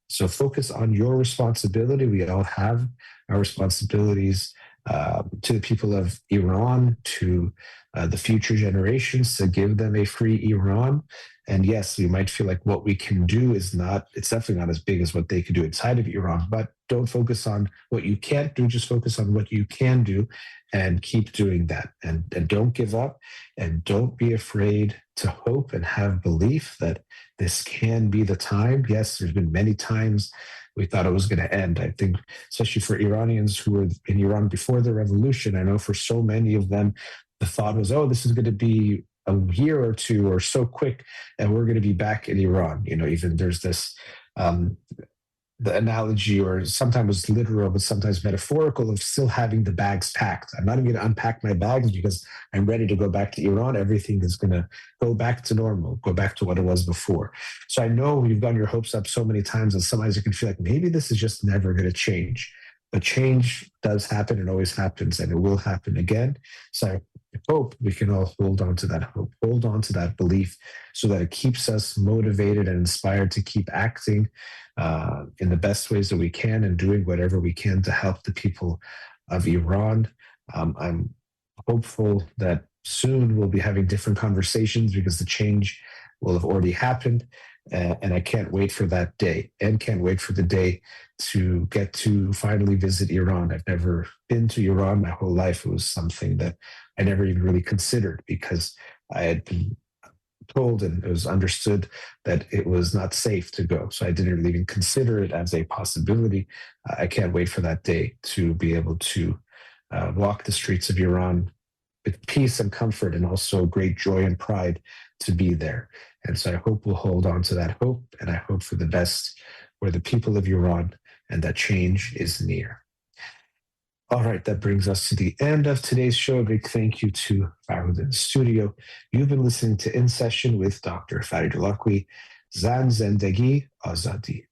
So focus on your responsibility. We all have our responsibilities to the people of Iran, to the future generations, to give them a free Iran. And yes, we might feel like what we can do it's definitely not as big as what they could do inside of Iran, but don't focus on what you can't do, just focus on what you can do and keep doing that. And don't give up, and don't be afraid to hope and have belief that this can be the time. Yes, there's been many times we thought it was going to end. I think, especially for Iranians who were in Iran before the revolution, I know for so many of them, the thought was, oh, this is going to be a year or two or so quick, and we're going to be back in Iran. Even there's this, the analogy, or sometimes literal, but sometimes metaphorical, of still having the bags packed. I'm not even going to unpack my bags because I'm ready to go back to Iran. Everything is going to go back to normal, go back to what it was before. So I know you've gotten your hopes up so many times, and sometimes you can feel like maybe this is just never going to change. But change does happen and always happens, and it will happen again. So I hope we can all hold on to that hope, hold on to that belief, so that it keeps us motivated and inspired to keep acting in the best ways that we can, and doing whatever we can to help the people of Iran. I'm hopeful that soon we'll be having different conversations, because the change will have already happened. And I can't wait for that day, and can't wait for the day to get to finally visit Iran. I've never been to Iran my whole life. It was something that I never even really considered, because I had been told and it was understood that it was not safe to go. So I didn't really even consider it as a possibility. I can't wait for that day to be able to walk the streets of Iran with peace and comfort, and also great joy and pride to be there. And so I hope we'll hold on to that hope, and I hope for the best for the people of Iran, and that change is near. All right, that brings us to the end of today's show. A big thank you to Farid in the studio. You've been listening to In Session with Dr. Farid Holakouee. Zan Zendegi Azadi.